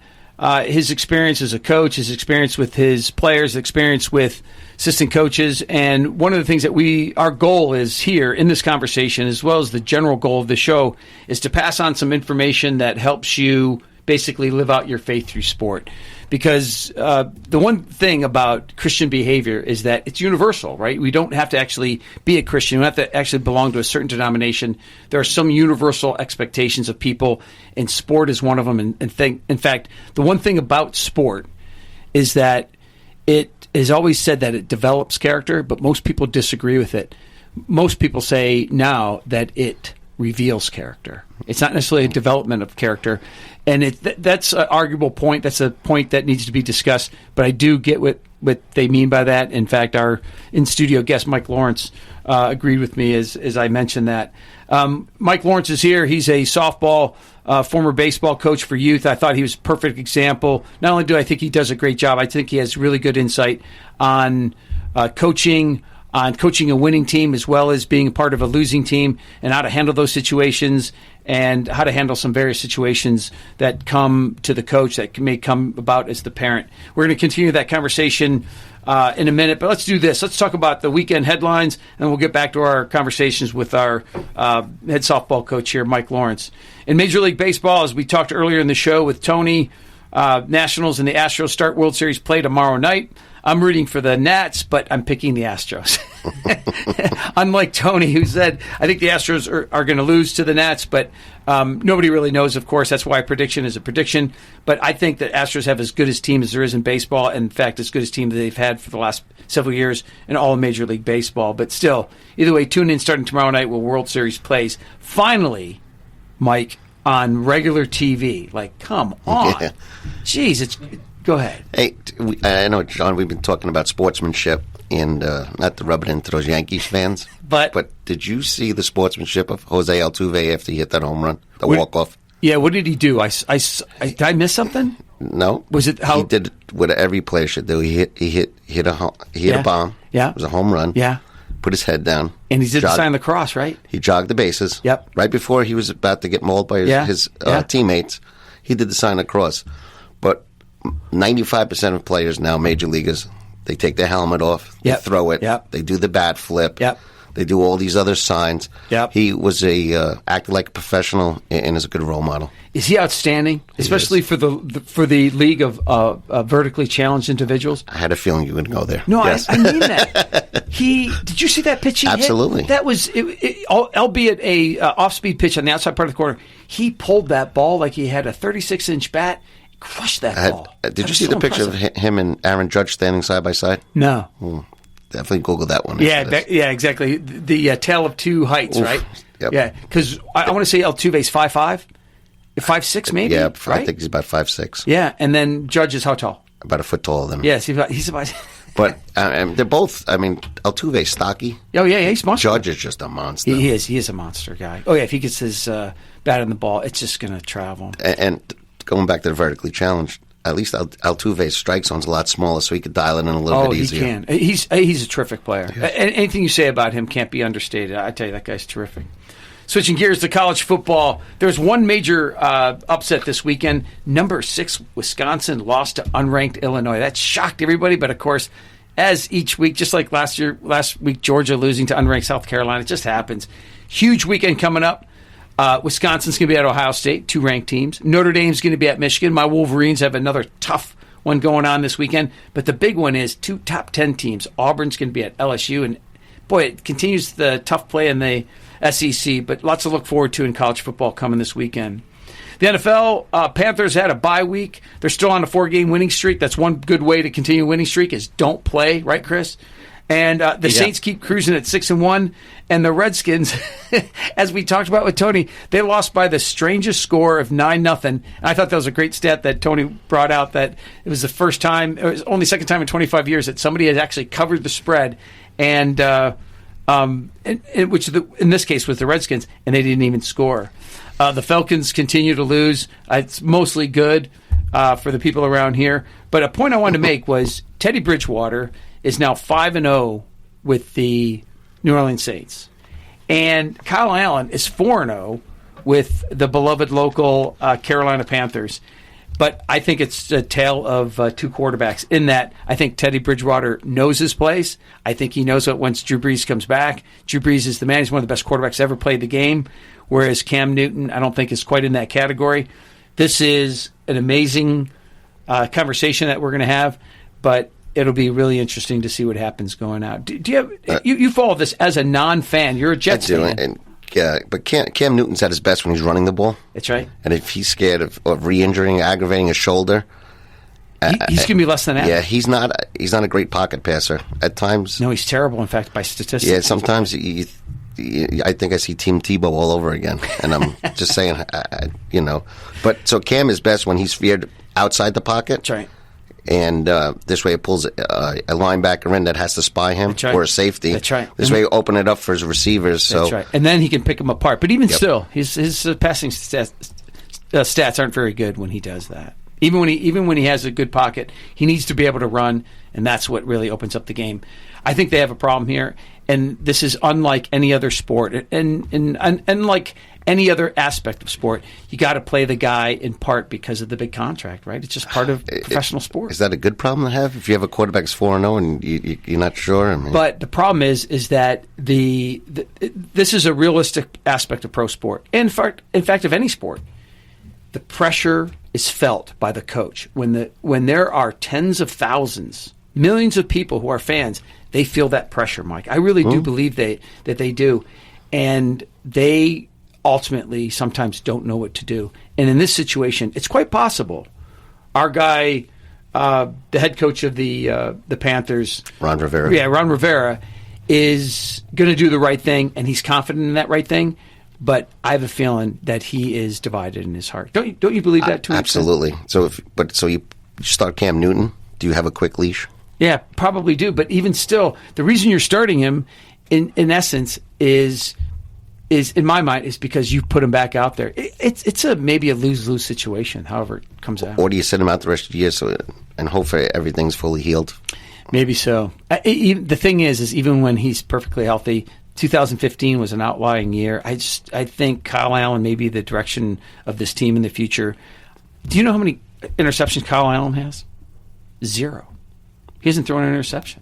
his experience as a coach, his experience with his players, experience with assistant coaches. And one of the things that our goal is here in this conversation, as well as the general goal of the show, is to pass on some information that helps you basically live out your faith through sport. Because the one thing about Christian behavior is that it's universal, right? We don't have to actually be a Christian. We don't have to actually belong to a certain denomination. There are some universal expectations of people, and sport is one of them. In fact, the one thing about sport is that it is always said that it develops character, but most people disagree with it. Most people say now that it reveals character. It's not necessarily a development of character. And that's an arguable point. That's a point that needs to be discussed. But I do get what they mean by that. In fact, our in-studio guest, Mike Lawrence, agreed with me as I mentioned that. Mike Lawrence is here. He's a softball, former baseball coach for youth. I thought he was a perfect example. Not only do I think he does a great job, I think he has really good insight on coaching a winning team as well as being a part of a losing team and how to handle those situations and how to handle some various situations that come to the coach that may come about as the parent. We're going to continue that conversation in a minute, but let's do this. Let's talk about the weekend headlines, and we'll get back to our conversations with our head softball coach here, Mike Lawrence. In Major League Baseball, as we talked earlier in the show with Tony, Nationals and the Astros start World Series play tomorrow night. I'm rooting for the Nats, but I'm picking the Astros. Unlike Tony, who said, I think the Astros are going to lose to the Nats, but nobody really knows, of course. That's why a prediction is a prediction. But I think that Astros have as good a team as there is in baseball, and in fact, as good a team that they've had for the last several years in all of Major League Baseball. But still, either way, tune in starting tomorrow night when World Series plays. Finally, Mike, on regular TV. Like, come on. Yeah. Jeez, go ahead. Hey, I know, John, we've been talking about sportsmanship and not to rub it into those Yankees fans. But did you see the sportsmanship of Jose Altuve after he hit that home run, the walk-off? Yeah, what did he do? Did I miss something? No. Was it how he did what every player should do? He hit a bomb. Yeah. It was a home run. Yeah. Put his head down. And he did the sign of the cross, right? He jogged the bases. Yep. Right before he was about to get mauled by his teammates, he did the sign of the cross. But 95% of players now, major leaguers, they take their helmet off, they throw it, they do the bat flip, they do all these other signs. He was acted like a professional and is a good role model. Is he outstanding, especially for the league of vertically challenged individuals? I had a feeling you were going to go there. No, yes. I mean that. Did you see that pitch he Absolutely. hit? That was, albeit a off-speed pitch on the outside part of the corner, he pulled that ball like he had a 36-inch bat. Crushed that ball. Did you see the picture of him and Aaron Judge standing side by side? No. Definitely Google that one. Yeah, exactly. The tale of two heights, right? Yep. Yeah, because I want to say Altuve's 5'5", 5'6", maybe. Yeah, right? I think he's about 5'6". Yeah, and then Judge is how tall? About a foot taller than him. Yes, he's about. But they're both. I mean, Altuve's stocky. Oh yeah, he's monster. Judge is just a monster. He is a monster guy. Oh yeah, if he gets his bat in the ball, it's just going to travel. And going back to the vertically challenged, at least Altuve's strike zone's a lot smaller, so he could dial it in a little bit easier. He can. He's a terrific player. Anything you say about him can't be understated. I tell you, that guy's terrific. Switching gears to college football, there's one major upset this weekend. Number 6 Wisconsin lost to unranked Illinois. That shocked everybody, but of course, as each week, just like last week, Georgia losing to unranked South Carolina, it just happens. Huge weekend coming up. Wisconsin's going to be at Ohio State, 2 ranked teams. Notre Dame's going to be at Michigan. My Wolverines have another tough one going on this weekend. But the big one is 2 top 10 teams. Auburn's going to be at LSU. And, boy, it continues the tough play in the SEC, but lots to look forward to in college football coming this weekend. The NFL, Panthers had a bye week. They're still on a 4-game winning streak. That's one good way to continue a winning streak is don't play, right, Chris? And the Saints keep cruising at 6-1. And the Redskins, as we talked about with Tony, they lost by the strangest score of 9-0. And I thought that was a great stat that Tony brought out, that it was the first time, it was only second time in 25 years that somebody had actually covered the spread. And which in this case was the Redskins, and they didn't even score. The Falcons continue to lose. It's mostly good for the people around here. But a point I wanted to make was Teddy Bridgewater is now 5-0 with the New Orleans Saints. And Kyle Allen is 4-0 with the beloved local Carolina Panthers. But I think it's a tale of 2 quarterbacks in that I think Teddy Bridgewater knows his place. I think he knows what once Drew Brees comes back. Drew Brees is the man. He's one of the best quarterbacks ever played the game, whereas Cam Newton I don't think is quite in that category. This is an amazing conversation that we're going to have, but it'll be really interesting to see what happens going out. Do you have you follow this as a non-fan? You're a Jets fan. And but Cam Newton's at his best when he's running the ball. That's right. And if he's scared of re-injuring, aggravating his shoulder, he's going to be less than average. Yeah, he's not a great pocket passer at times. No, he's terrible. In fact, by statistics. Yeah, sometimes I think I see Team Tebow all over again, and I'm just saying, But so Cam is best when he's feared outside the pocket. That's right. And this way it pulls a linebacker in that has to spy him, right. or a safety. That's right. This way you open it up for his receivers. So. That's right. And then he can pick them apart. But even still, his passing stats aren't very good when he does that. Even when he has a good pocket, he needs to be able to run, and that's what really opens up the game. I think they have a problem here, and this is unlike any other sport, and unlike any other aspect of sport. You got to play the guy in part because of the big contract, right? It's just part of professional sport. Is that a good problem to have if you have a quarterback that's 4-0 and you're not sure? I mean, but the problem is that this is a realistic aspect of pro sport. In fact, of any sport, the pressure is felt by the coach when there are tens of thousands, millions of people who are fans. They feel that pressure, Mike. I really do believe that they do, and they ultimately sometimes don't know what to do. And in this situation, it's quite possible our guy, the head coach of the Panthers, Ron Rivera. Yeah, Ron Rivera is going to do the right thing, and he's confident in that right thing. But I have a feeling that he is divided in his heart. Don't you believe that too? Absolutely. So you start Cam Newton. Do you have a quick leash? Yeah, probably do. But even still, the reason you're starting him, in essence, is in my mind is because you put him back out there. It's maybe a lose-lose situation. However it comes out. Or do you sit him out the rest of the year and hopefully everything's fully healed? Maybe so. The thing is even when he's perfectly healthy. 2015 was an outlying year. I think Kyle Allen may be the direction of this team in the future. Do you know how many interceptions Kyle Allen has? 0. He hasn't thrown an interception.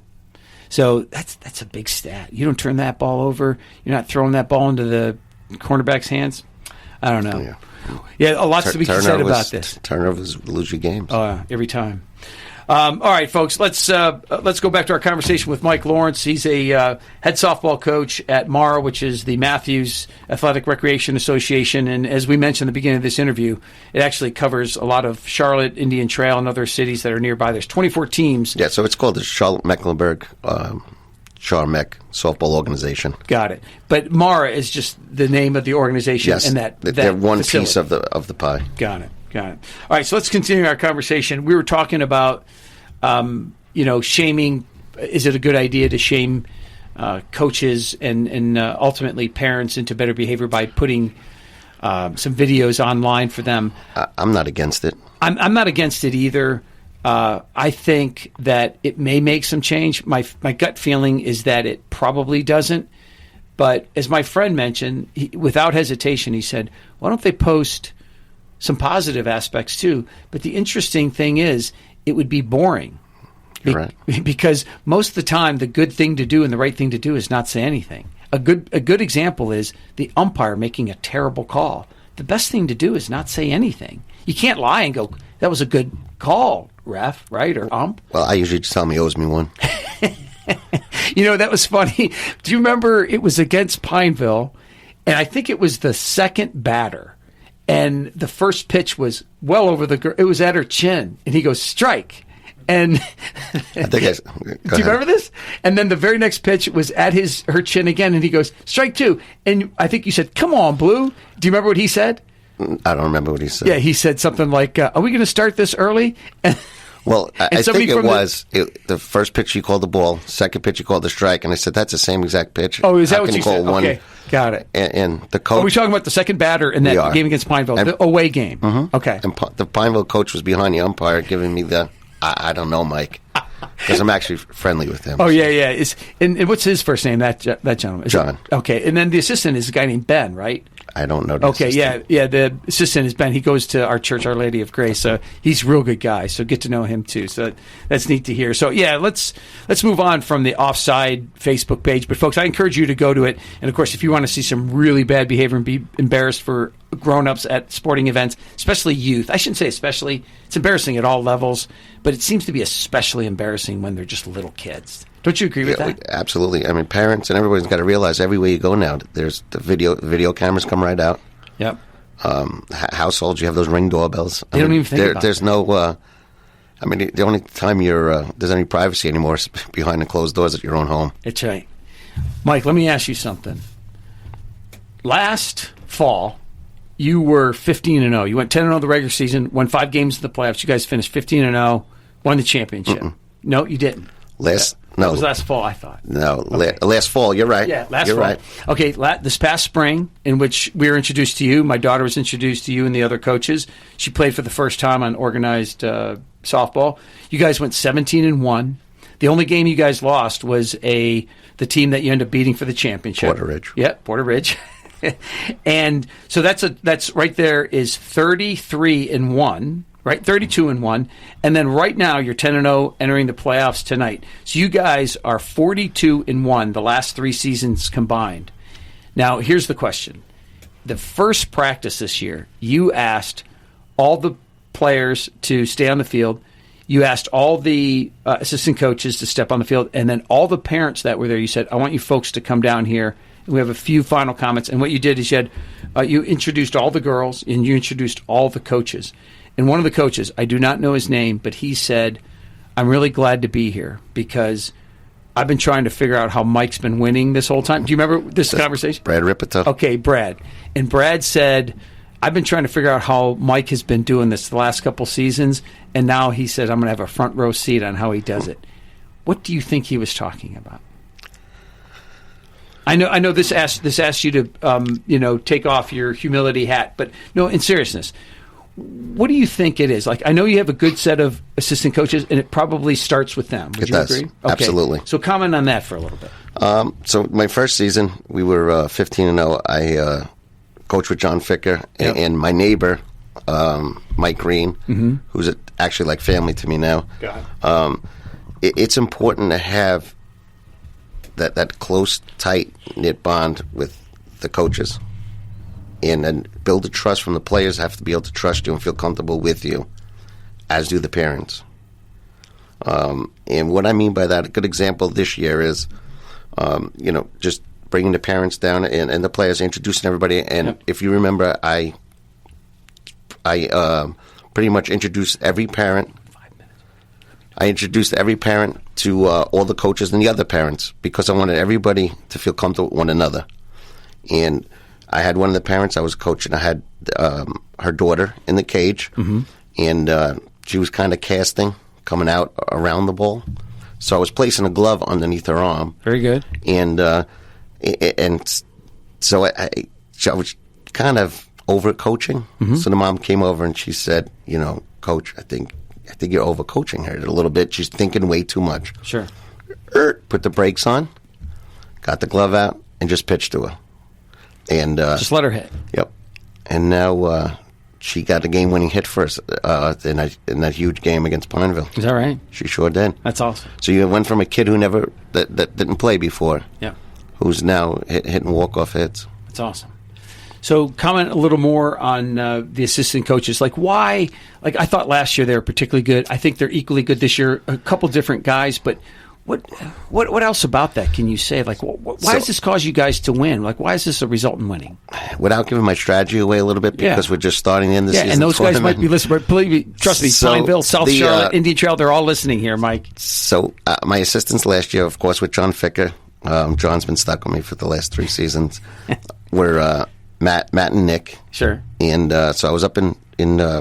So that's a big stat. You don't turn that ball over. You're not throwing that ball into the cornerback's hands. I don't know. Yeah, a lot to be said about this. Turnovers lose you games. Oh, every time. All right, folks, let's go back to our conversation with Mike Lawrence. He's a head softball coach at MARA, which is the Matthews Athletic Recreation Association. And as we mentioned at the beginning of this interview, it actually covers a lot of Charlotte, Indian Trail, and other cities that are nearby. There's 24 teams. Yeah, so it's called the Charlotte-Mecklenburg Char-Mech Softball Organization. Got it. But MARA is just the name of the organization. Yes, and that they're one facility. piece of the pie. Got it. All right, so let's continue our conversation. We were talking about, shaming. Is it a good idea to shame coaches and ultimately parents into better behavior by putting some videos online for them? I'm not against it. I'm not against it either. I think that it may make some change. My gut feeling is that it probably doesn't. But as my friend mentioned, without hesitation, he said, why don't they post some positive aspects too? But the interesting thing is, it would be boring. Right. Because most of the time, the good thing to do and the right thing to do is not say anything. A good example is the umpire making a terrible call. The best thing to do is not say anything. You can't lie and go, that was a good call, ref, right, or ump. Well, I usually just tell him he owes me one. That was funny. Do you remember it was against Pineville, and I think it was the second batter, and the first pitch was well over it was at her chin, and he goes, strike. And I think do you remember this? And then the very next pitch was at her chin again, and he goes, strike two. And I think you said, come on, Blue. Do you remember what he said? I don't remember what he said. Yeah, he said something like, are we going to start this early? Well, I think it was the first pitch you called the ball, second pitch you called the strike, and I said, that's the same exact pitch. Oh, is that How what can you call said? one? Okay, got it. And the coach... Are we talking about the second batter in that game against Pineville, the away game? Mm-hmm. Okay. And the Pineville coach was behind the umpire giving me the, I don't know, Mike, because I'm actually friendly with him. Oh, yeah. And what's his first name, that gentleman? John. Okay, and then the assistant is a guy named Ben, right? I don't know. Okay, yeah. The assistant is Ben. He goes to our church, Our Lady of Grace. So he's a real good guy. So get to know him too. So that's neat to hear. So yeah, let's move on from the Offside Facebook page. But folks, I encourage you to go to it. And of course, if you want to see some really bad behavior and be embarrassed for grown-ups at sporting events, especially youth. I shouldn't say especially. It's embarrassing at all levels, but it seems to be especially embarrassing when they're just little kids. Don't you agree with that? Absolutely. I mean, parents and everybody's got to realize everywhere you go now, there's the video cameras come right out. Yep. Households, you have those Ring doorbells. They don't even think about there's no. The only time there's any privacy anymore is behind the closed doors at your own home. That's right. Mike, let me ask you something. Last fall, you were 15-0. You went 10-0 the regular season, won 5 games in the playoffs. You guys finished 15-0, won the championship. Mm-mm. No, you didn't. No, it was last fall, I thought. No, okay. Last fall. You're right. Yeah, last you're fall. Right. Okay, this past spring, in which we were introduced to you, my daughter was introduced to you and the other coaches. She played for the first time on organized softball. You guys went 17-1. The only game you guys lost was the team that you ended up beating for the championship. Porter Ridge. Yeah, Porter Ridge. And so that's right there is 33-1. Right, 32-1, and then right now you're 10-0, entering the playoffs tonight. So you guys are 42-1 the last 3 seasons combined. Now here's the question: the first practice this year, you asked all the players to stay on the field. You asked all the assistant coaches to step on the field, and then all the parents that were there. You said, "I want you folks to come down here." We have a few final comments, and what you did is you introduced all the girls and you introduced all the coaches. And one of the coaches, I do not know his name, but he said, I'm really glad to be here because I've been trying to figure out how Mike's been winning this whole time. Do you remember this conversation? Brad Ripito. Okay, Brad. And Brad said, I've been trying to figure out how Mike has been doing this the last couple seasons, and now he said, I'm going to have a front row seat on how he does it. What do you think he was talking about? I know this asks you to take off your humility hat, but no, in seriousness, what do you think it is? Like, I know you have a good set of assistant coaches, and it probably starts with them. Would you agree? Okay. Absolutely. So comment on that for a little bit. So my first season, we were 15-0. I coached with John Ficker and my neighbor, Mike Green, who's actually like family to me now. It's important to have that close, tight-knit bond with the coaches. And then build a trust from the players, have to be able to trust you and feel comfortable with you, as do the parents. And what I mean by that, a good example this year is, just bringing the parents down and the players, introducing everybody. And if you remember, I pretty much introduced every parent. I introduced every parent to all the coaches and the other parents because I wanted everybody to feel comfortable with one another. And I had one of the parents I was coaching. I had her daughter in the cage, and she was kind of casting, coming out around the ball. So I was placing a glove underneath her arm. Very good. And so I was kind of overcoaching. So the mom came over and she said, Coach, I think you're overcoaching her a little bit. She's thinking way too much. Sure. Put the brakes on, got the glove out, and just pitched to her. And just let her hit. Yep. And now she got a game-winning hit for us in that huge game against Pineville. Is that right? She sure did. That's awesome. So you went from a kid who that didn't play before, yeah, who's now hitting walk-off hits. That's awesome. So comment a little more on the assistant coaches. Like why? Like I thought last year they were particularly good. I think they're equally good this year. A couple different guys, but what else about that can you say? Like why does this cause you guys to win? Like why is this a result in winning? Without giving my strategy away a little bit, because we're just starting the end of the season. And those guys might be listening. But believe me, trust me, Pineville, South Charlotte, Indian Trail, they're all listening here, Mike. So my assistants last year, of course, with John Ficker. John's been stuck with me for the last 3 seasons. Were Matt and Nick. Sure. And so I was up in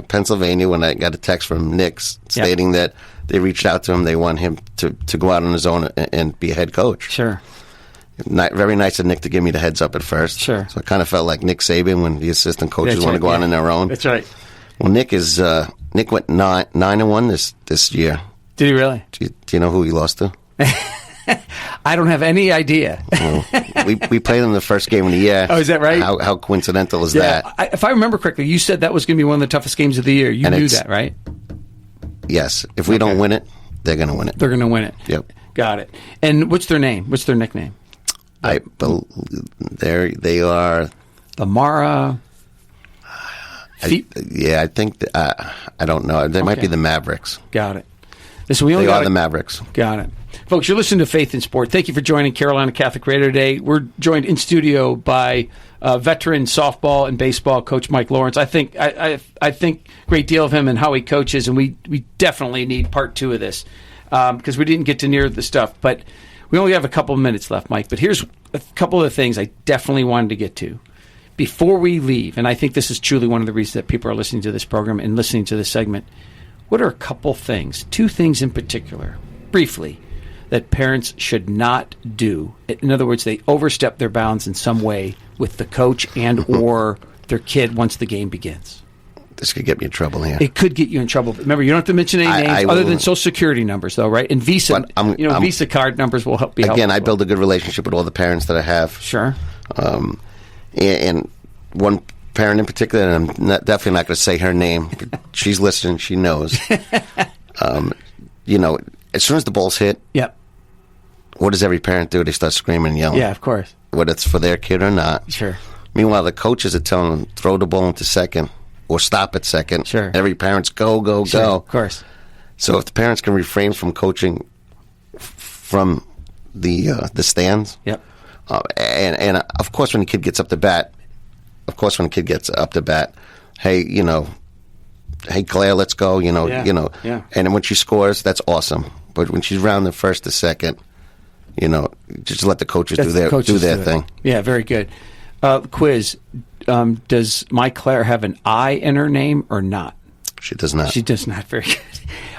Pennsylvania when I got a text from Nick stating that they reached out to him. They want him to go out on his own and be a head coach. Sure. Very nice of Nick to give me the heads up at first. Sure. So I kind of felt like Nick Saban when the assistant coaches want to go out on their own. That's right. Well, Nick went 9-1 this year. Did he really? Do you know who he lost to? I don't have any idea. Well, we played them the first game of the year. Oh, is that right? How coincidental is that? If I remember correctly, you said that was going to be one of the toughest games of the year. You knew that, right? Yes. If we don't win it, they're going to win it. They're going to win it. Yep. Got it. And what's their name? What's their nickname? They are the Mara. I think I don't know. They might be the Mavericks. Got it. Listen, they are the Mavericks. Got it. Folks, you're listening to Faith in Sport. Thank you for joining Carolina Catholic Radio today. We're joined in studio by veteran softball and baseball coach Mike Lawrence. I think a great deal of him and how he coaches, and we definitely need part 2 of this because we didn't get to near the stuff. But we only have a couple of minutes left, Mike. But here's a couple of things I definitely wanted to get to before we leave, and I think this is truly one of the reasons that people are listening to this program and listening to this segment. What are a couple things, 2 things in particular, briefly, that parents should not do? In other words, they overstep their bounds in some way with the coach and or their kid once the game begins. This could get me in trouble here. It could get you in trouble. Remember, you don't have to mention any names other than Social Security numbers, though, right? And Visa, Visa card numbers will help. Again, I build a good relationship with all the parents that I have. Sure. And one parent in particular, and I'm definitely not going to say her name. She's listening. She knows. As soon as the ball's hit, yep. What does every parent do? They start screaming and yelling. Yeah, of course. Whether it's for their kid or not. Sure. Meanwhile, the coaches are telling them, throw the ball into second or stop at second. Sure. Every parent's go, go, sure, go. Of course. So if the parents can refrain from coaching from the stands. Yep. And of course, when the kid gets up to bat, hey, hey Claire, let's go. Yeah. And then when she scores, that's awesome. But when she's rounding first to second, just let the coaches do their thing. Yeah, very good. Quiz: does my Claire have an I in her name or not? She does not. She does not. Very good.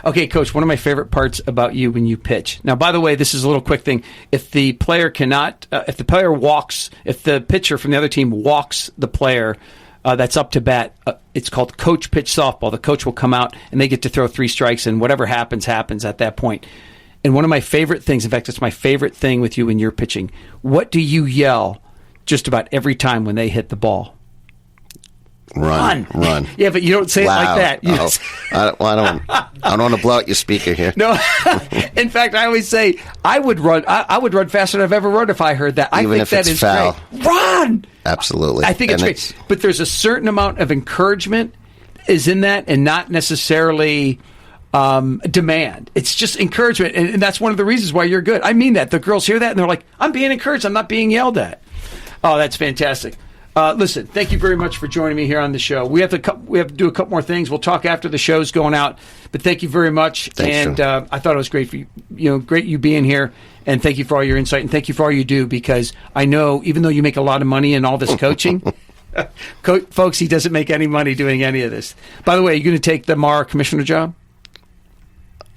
Okay, Coach, one of my favorite parts about you when you pitch. Now, by the way, this is a little quick thing. If the pitcher from the other team walks the player that's up to bat, it's called coach pitch softball. The coach will come out and they get to throw 3 strikes, and whatever happens at that point. And one of my favorite things, in fact, it's my favorite thing with you when you're pitching. What do you yell just about every time when they hit the ball? Run. Yeah, but you don't say Loud. it like that. I don't want to blow out your speaker here. No. In fact, I always say I would run. I would run faster than I've ever run if I heard that. Even I think if that it's is foul. Great. Run. Absolutely. I think it's great. But there's a certain amount of encouragement is in that, and not necessarily demand. It's just encouragement, and that's one of the reasons why you're good. I mean that. The girls hear that and they're like, "I'm being encouraged. I'm not being yelled at." Oh, that's fantastic. Listen, thank you very much for joining me here on the show. We have to do a couple more things. We'll talk after the show's going out. But thank you very much. Thanks, and I thought it was great for you. Great you being here. And thank you for all your insight. And thank you for all you do, because I know even though you make a lot of money in all this coaching, folks, he doesn't make any money doing any of this. By the way, are you going to take the Mara commissioner job?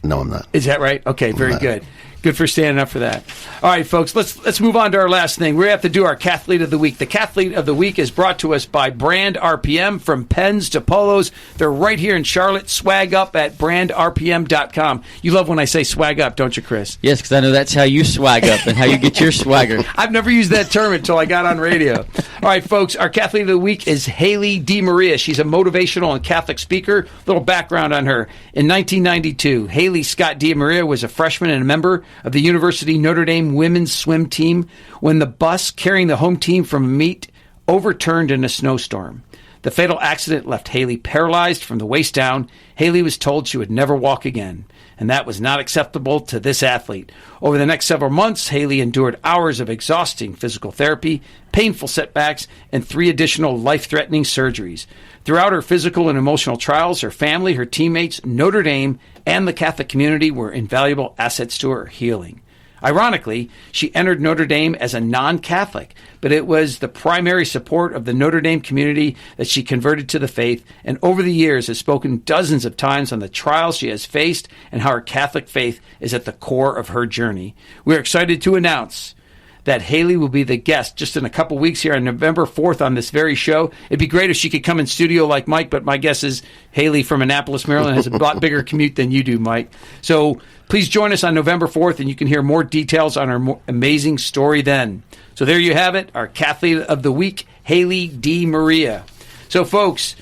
No, I'm not. Is that right? Okay, very good. Good for standing up for that. All right, folks, let's move on to our last thing. We have to do our Cathlete of the Week. The Cathlete of the Week is brought to us by Brand RPM. From pens to polos, they're right here in Charlotte. Swag up at brandrpm.com. You love when I say swag up, don't you, Chris? Yes, because I know that's how you swag up and how you get your swagger. I've never used that term until I got on radio. All right, folks, our Cathlete of the Week is Haley DeMaria. She's a motivational and Catholic speaker. Little background on her. In 1992, Haley Scott DeMaria was a freshman and a member of the University Notre Dame women's swim team when the bus carrying the home team from a meet overturned in a snowstorm. The fatal accident left Haley paralyzed from the waist down. Haley was told she would never walk again, and that was not acceptable to this athlete. Over the next several months, Haley endured hours of exhausting physical therapy, painful setbacks, and 3 additional life-threatening surgeries. Throughout her physical and emotional trials, her family, her teammates, Notre Dame, and the Catholic community were invaluable assets to her healing. Ironically, she entered Notre Dame as a non-Catholic, but it was the primary support of the Notre Dame community that she converted to the faith, and over the years has spoken dozens of times on the trials she has faced and how her Catholic faith is at the core of her journey. We are excited to announce that Haley will be the guest just in a couple weeks here on November 4th on this very show. It'd be great if she could come in studio like Mike, but my guess is Haley from Annapolis, Maryland has a lot bigger commute than you do, Mike. So please join us on November 4th, and you can hear more details on her amazing story then. So there you have it, our Cathlete of the Week, Haley DeMaria. So, folks,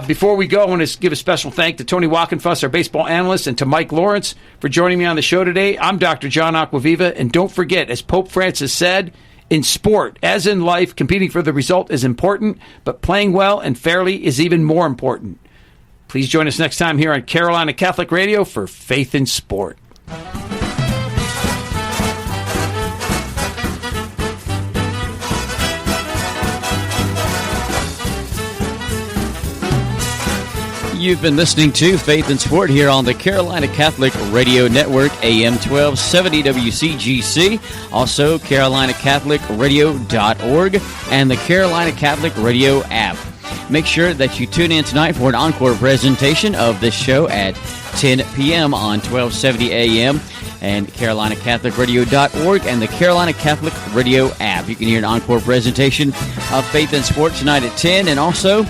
before we go, I want to give a special thank to Tony Wockenfuss, our baseball analyst, and to Mike Lawrence for joining me on the show today. I'm Dr. John Acquaviva, and don't forget, as Pope Francis said, in sport, as in life, competing for the result is important, but playing well and fairly is even more important. Please join us next time here on Carolina Catholic Radio for Faith in Sport. You've been listening to Faith in Sport here on the Carolina Catholic Radio Network, AM 1270 WCGC, also CarolinaCatholicRadio.org, and the Carolina Catholic Radio app. Make sure that you tune in tonight for an encore presentation of this show at 10 p.m. on 1270 AM and CarolinaCatholicRadio.org and the Carolina Catholic Radio app. You can hear an encore presentation of Faith in Sport tonight at 10, and also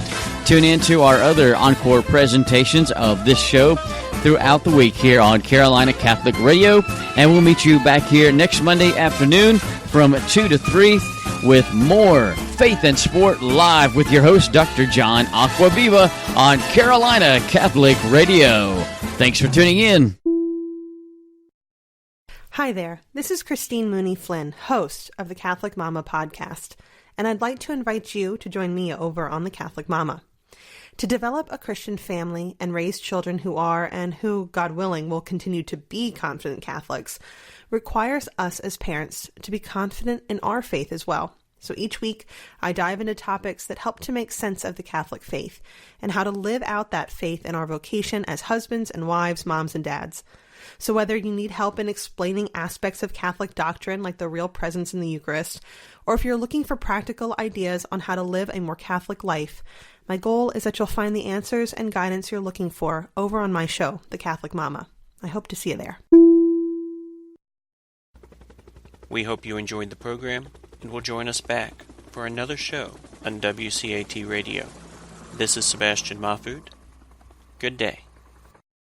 tune in to our other encore presentations of this show throughout the week here on Carolina Catholic Radio. And we'll meet you back here next Monday afternoon from 2 to 3 with more Faith in Sport live with your host, Dr. John Acquaviva, on Carolina Catholic Radio. Thanks for tuning in. Hi there, this is Christine Mooney Flynn, host of the Catholic Mama podcast, and I'd like to invite you to join me over on the Catholic Mama. To develop a Christian family and raise children who are, and who, God willing, will continue to be confident Catholics, requires us as parents to be confident in our faith as well. So each week, I dive into topics that help to make sense of the Catholic faith and how to live out that faith in our vocation as husbands and wives, moms and dads. So whether you need help in explaining aspects of Catholic doctrine like the real presence in the Eucharist, or if you're looking for practical ideas on how to live a more Catholic life, my goal is that you'll find the answers and guidance you're looking for over on my show, The Catholic Mama. I hope to see you there. We hope you enjoyed the program and will join us back for another show on WCAT Radio. This is Sebastian Mahfood. Good day.